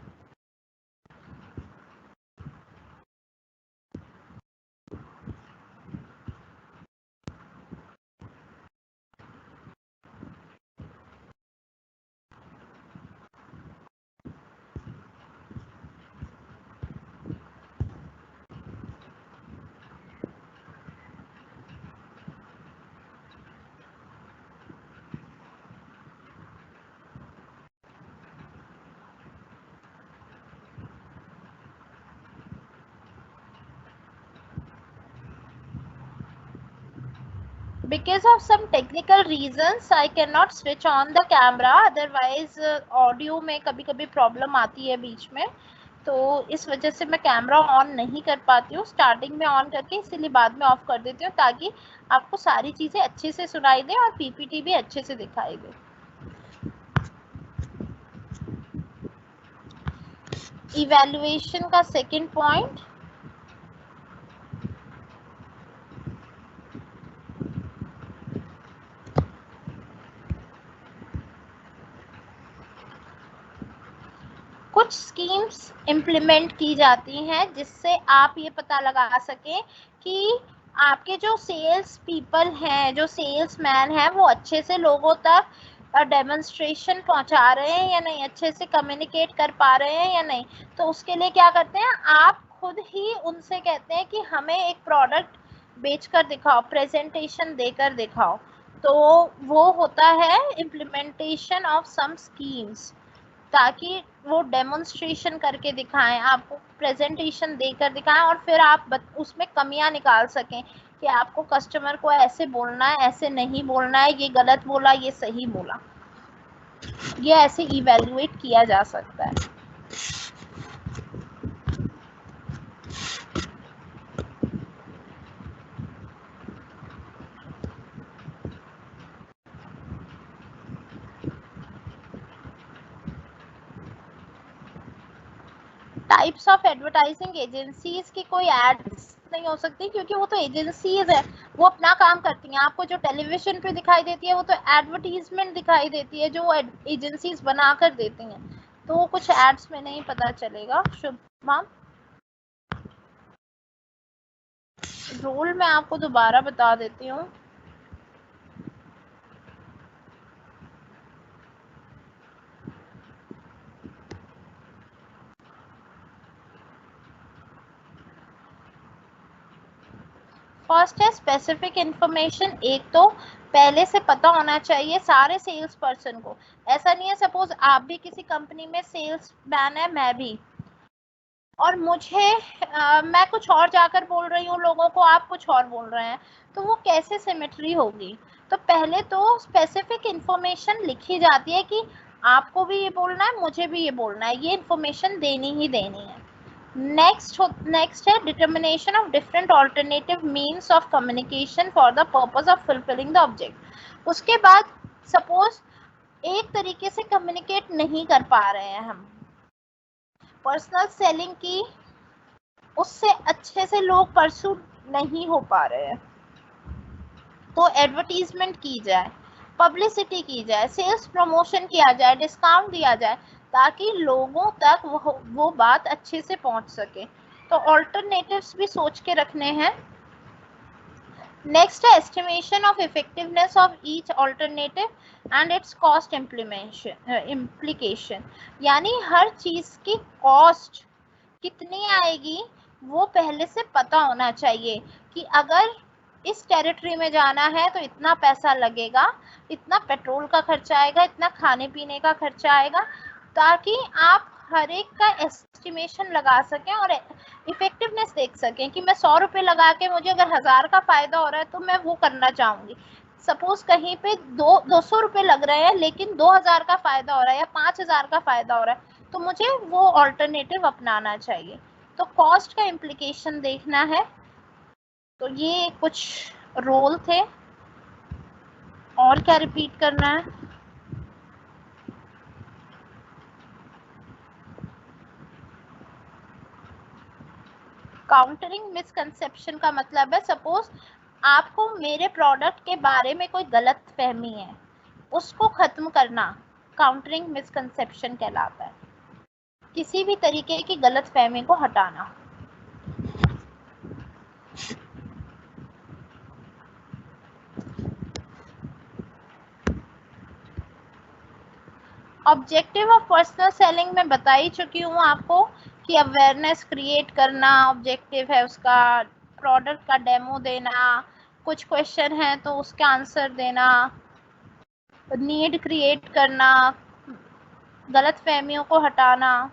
Because of some technical reasons I cannot switch on the camera, otherwise audio में कभी कभी प्रॉब्लम आती है बीच में, तो इस वजह से मैं कैमरा ऑन नहीं कर पाती हूँ. स्टार्टिंग में ऑन करके इसीलिए बाद में ऑफ कर देती हूँ ताकि आपको सारी चीज़ें अच्छे से सुनाई दे और पीपीटी भी अच्छे से दिखाई दे. इवैल्यूएशन का सेकंड पॉइंट, कुछ स्कीम्स इम्प्लीमेंट की जाती हैं जिससे आप ये पता लगा सकें कि आपके जो सेल्स पीपल हैं, जो सेल्स मैन हैं, वो अच्छे से लोगों तक डेमोन्स्ट्रेशन पहुंचा रहे हैं या नहीं, अच्छे से कम्युनिकेट कर पा रहे हैं या नहीं. तो उसके लिए क्या करते हैं, आप खुद ही उनसे कहते हैं कि हमें एक प्रोडक्ट बेचकर दिखाओ, प्रेजेंटेशन देकर दिखाओ. तो वो होता है इम्प्लीमेंटेशन ऑफ सम स्कीम्स, ताकि वो डेमोन्स्ट्रेशन करके दिखाएं, आपको प्रेजेंटेशन देकर दिखाएं और फिर आप उसमें कमियां निकाल सकें कि आपको कस्टमर को ऐसे बोलना है, ऐसे नहीं बोलना है, ये गलत बोला, ये सही बोला. ये ऐसे इवैल्यूएट किया जा सकता है. टाइप्स ऑफ एडवर्टाइजिंग एजेंसीज की कोई एड्स नहीं हो सकती क्योंकि वो तो एजेंसीज है, वो अपना काम करती हैं. आपको जो टेलीविजन पे दिखाई देती है वो तो एडवर्टीजमेंट दिखाई देती है जो एजेंसीज बना कर देती हैं, तो कुछ एड्स में नहीं पता चलेगा. शुभम, रोल मैं आपको दोबारा बता देती हूँ. फर्स्ट है स्पेसिफिक इंफॉर्मेशन. एक तो पहले से पता होना चाहिए सारे सेल्स पर्सन को. ऐसा नहीं है सपोज आप भी किसी कंपनी में सेल्स मैन है, मैं भी, और मैं कुछ और जाकर बोल रही हूँ लोगों को, आप कुछ और बोल रहे हैं, तो वो कैसे सिमेट्री होगी. तो पहले तो स्पेसिफिक इंफॉर्मेशन लिखी जाती है कि आपको भी ये बोलना है, मुझे भी ये बोलना है, ये इंफॉर्मेशन देनी ही देनी है. नेक्स्ट है determination of different alternative means of communication for the purpose of fulfilling the object. उसके बाद सपोज एक तरीके से कम्युनिकेट नहीं कर पा रहे हैं हम। पर्सनल सेलिंग की उससे अच्छे से लोग परसू नहीं हो पा रहे हैं। तो एडवर्टीजमेंट की जाए, पब्लिसिटी की जाए, सेल्स प्रमोशन किया जाए, डिस्काउंट दिया जाए, ताकि लोगों तक वो बात अच्छे से पहुंच सके। तो ऑल्टरनेटिव्स भी सोच के रखने हैं। नेक्स्ट है estimation of effectiveness of each alternative and it's cost implication, यानी हर चीज की कॉस्ट कितनी आएगी वो पहले से पता होना चाहिए कि अगर इस टेरिटरी में जाना है तो इतना पैसा लगेगा, इतना पेट्रोल का खर्चा आएगा, इतना खाने पीने का खर्चा आएगा, ताकि आप हर एक का एस्टिमेशन लगा सकें और इफेक्टिवनेस देख सकें कि मैं 100 रुपये लगा के मुझे अगर 1000 का फायदा हो रहा है तो मैं वो करना चाहूंगी। सपोज कहीं पे 200 रुपये लग रहे हैं लेकिन 2000 का फायदा हो रहा है या 5000 का फायदा हो रहा है, तो मुझे वो ऑल्टरनेटिव अपनाना चाहिए। तो कॉस्ट का इम्प्लीकेशन देखना है। तो ये कुछ रोल थे, और क्या रिपीट करना है? काउंटरिंग मिसकंसेप्शन का मतलब है, सपोज आपको मेरे प्रोडक्ट के बारे में कोई गलत फहमी है, उसको खत्म करना काउंटरिंग मिसकंसेप्शन कहलाता है। किसी भी तरीके की गलत फहमी को हटाना। ऑब्जेक्टिव ऑफ पर्सनल सेलिंग में बता ही चुकी हूँ आपको कि अवेयरनेस क्रिएट करना ऑब्जेक्टिव है उसका, प्रोडक्ट का डेमो देना, कुछ क्वेश्चन है तो उसका आंसर देना, नीड क्रिएट करना, गलत फहमियों को हटाना,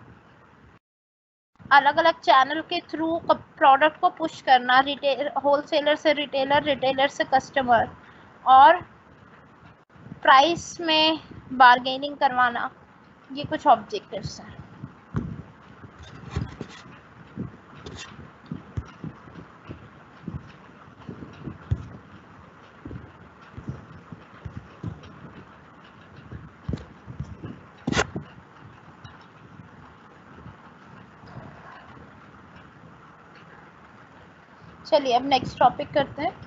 अलग अलग चैनल के थ्रू प्रोडक्ट को पुश करना, रिटेल होलसेलर से रिटेलर, रिटेलर से कस्टमर, और प्राइस में बार्गेनिंग करवाना। ये कुछ ऑब्जेक्टिव्स हैं। चलिए अब नेक्स्ट टॉपिक करते हैं।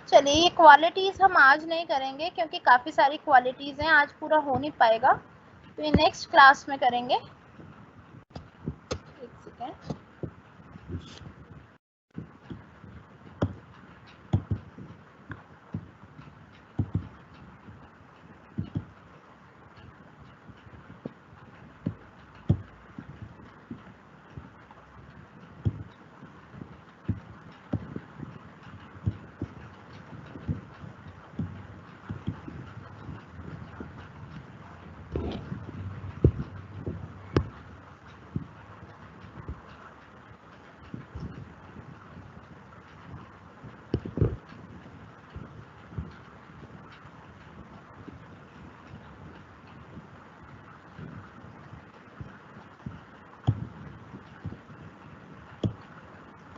चलिए ये क्वालिटीज हम आज नहीं करेंगे क्योंकि काफी सारी क्वालिटीज हैं, आज पूरा हो नहीं पाएगा, तो ये नेक्स्ट क्लास में करेंगे। एक सेकेंड।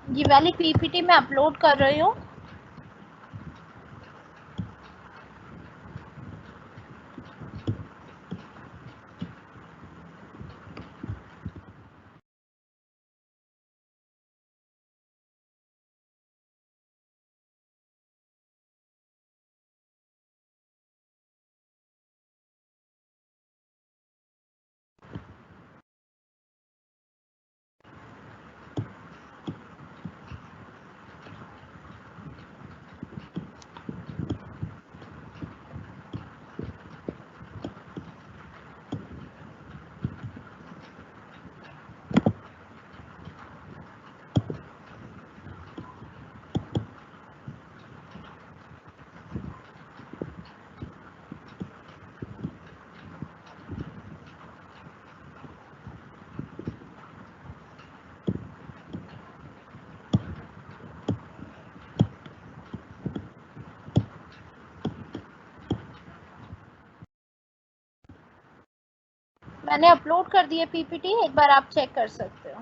ये वाली पीपीटी मैं अपलोड कर रही हूँ। मैंने अपलोड कर दिए पीपीटी, एक बार आप चेक कर सकते हो।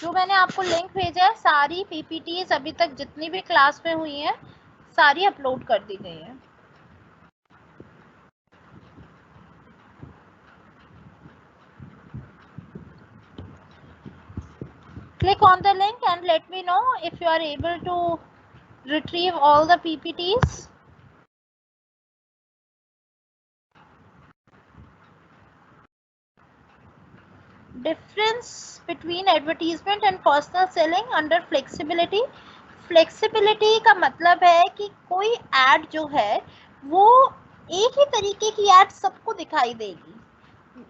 जो मैंने आपको लिंक भेजा है, सारी पीपीटीज अभी तक जितनी भी क्लास में हुई हैं सारी अपलोड कर दी गई हैं। Click on the link and let me know if you are able to retrieve all the PPTs. Difference between advertisement and personal selling under flexibility. Flexibility का मतलब है कि कोई ad जो है वो एक ही तरीके की ad सबको दिखाई देगी,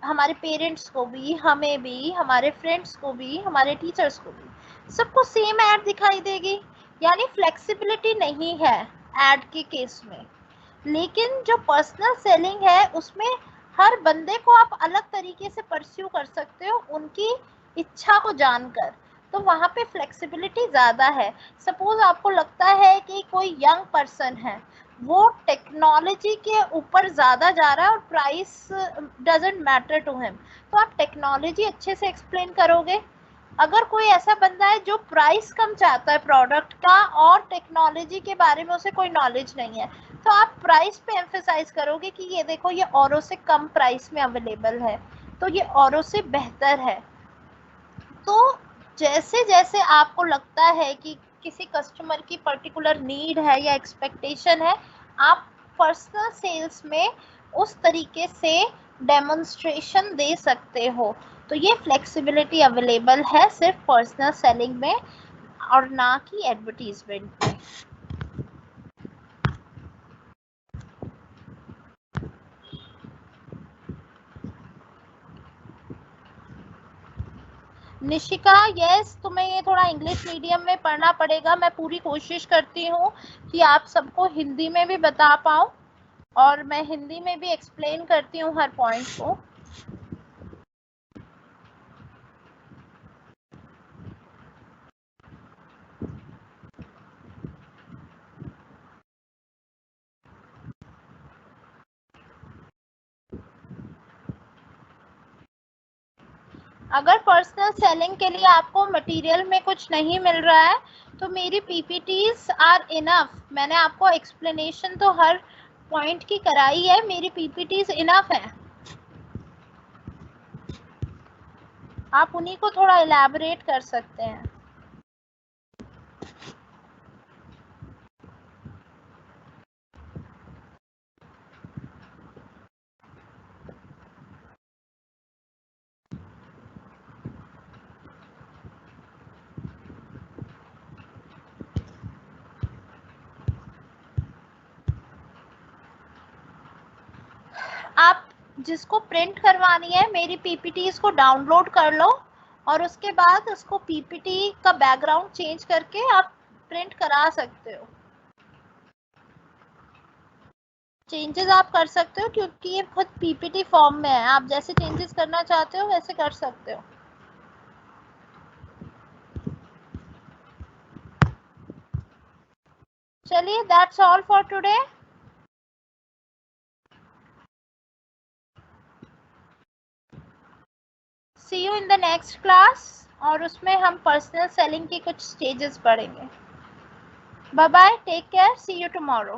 हमारे पेरेंट्स को भी, हमें भी, हमारे फ्रेंड्स को भी, हमारे टीचर्स को भी, सबको सेम ऐड दिखाई देगी, यानी फ्लेक्सिबिलिटी नहीं है ऐड के केस में। लेकिन जो पर्सनल सेलिंग है उसमें हर बंदे को आप अलग तरीके से परस्यू कर सकते हो उनकी इच्छा को जानकर, तो वहाँ पे फ्लेक्सिबिलिटी ज़्यादा है। सपोज आपको लगता है कि कोई यंग पर्सन है, वो टेक्नोलॉजी के ऊपर ज़्यादा जा रहा है और price doesn't matter to him, तो आप टेक्नोलॉजी अच्छे से एक्सप्लेन करोगे। अगर कोई ऐसा बंदा है जो प्राइस कम चाहता है प्रोडक्ट का और टेक्नोलॉजी के बारे में उसे कोई नॉलेज नहीं है, तो आप प्राइस पे एम्फेसाइज करोगे कि ये देखो ये औरों से कम प्राइस में अवेलेबल है, तो ये औरों से बेहतर है। तो जैसे जैसे आपको लगता है कि किसी कस्टमर की पर्टिकुलर नीड है या एक्सपेक्टेशन है, आप पर्सनल सेल्स में उस तरीके से डेमोन्स्ट्रेशन दे सकते हो। तो ये फ्लेक्सिबिलिटी अवेलेबल है सिर्फ पर्सनल सेलिंग में और ना कि एडवर्टीजमेंट में। निशिका, यस, तुम्हें ये थोड़ा इंग्लिश मीडियम में पढ़ना पड़ेगा। मैं पूरी कोशिश करती हूँ कि आप सबको हिंदी में भी बता पाऊँ और मैं हिंदी में भी एक्सप्लेन करती हूँ हर पॉइंट को। अगर पर्सनल सेलिंग के लिए आपको मटेरियल में कुछ नहीं मिल रहा है तो मेरी पीपीटीज आर इनफ। मैंने आपको एक्सप्लेनेशन तो हर पॉइंट की कराई है, मेरी पीपीटीज इनफ है। आप उन्हीं को थोड़ा इलैबोरेट कर सकते हैं। आप जिसको प्रिंट करवानी है मेरी पीपीटीज को डाउनलोड कर लो और उसके बाद उसको पीपीटी का बैकग्राउंड चेंज करके आप प्रिंट करा सकते हो। चेंजेस आप कर सकते हो क्योंकि ये खुद पीपीटी फॉर्म में है, आप जैसे चेंजेस करना चाहते हो वैसे कर सकते हो। चलिए, that's all for today. See you in the next class और उसमें हम पर्सनल सेलिंग की कुछ स्टेजेस पढ़ेंगे। Bye bye, take care, see you tomorrow.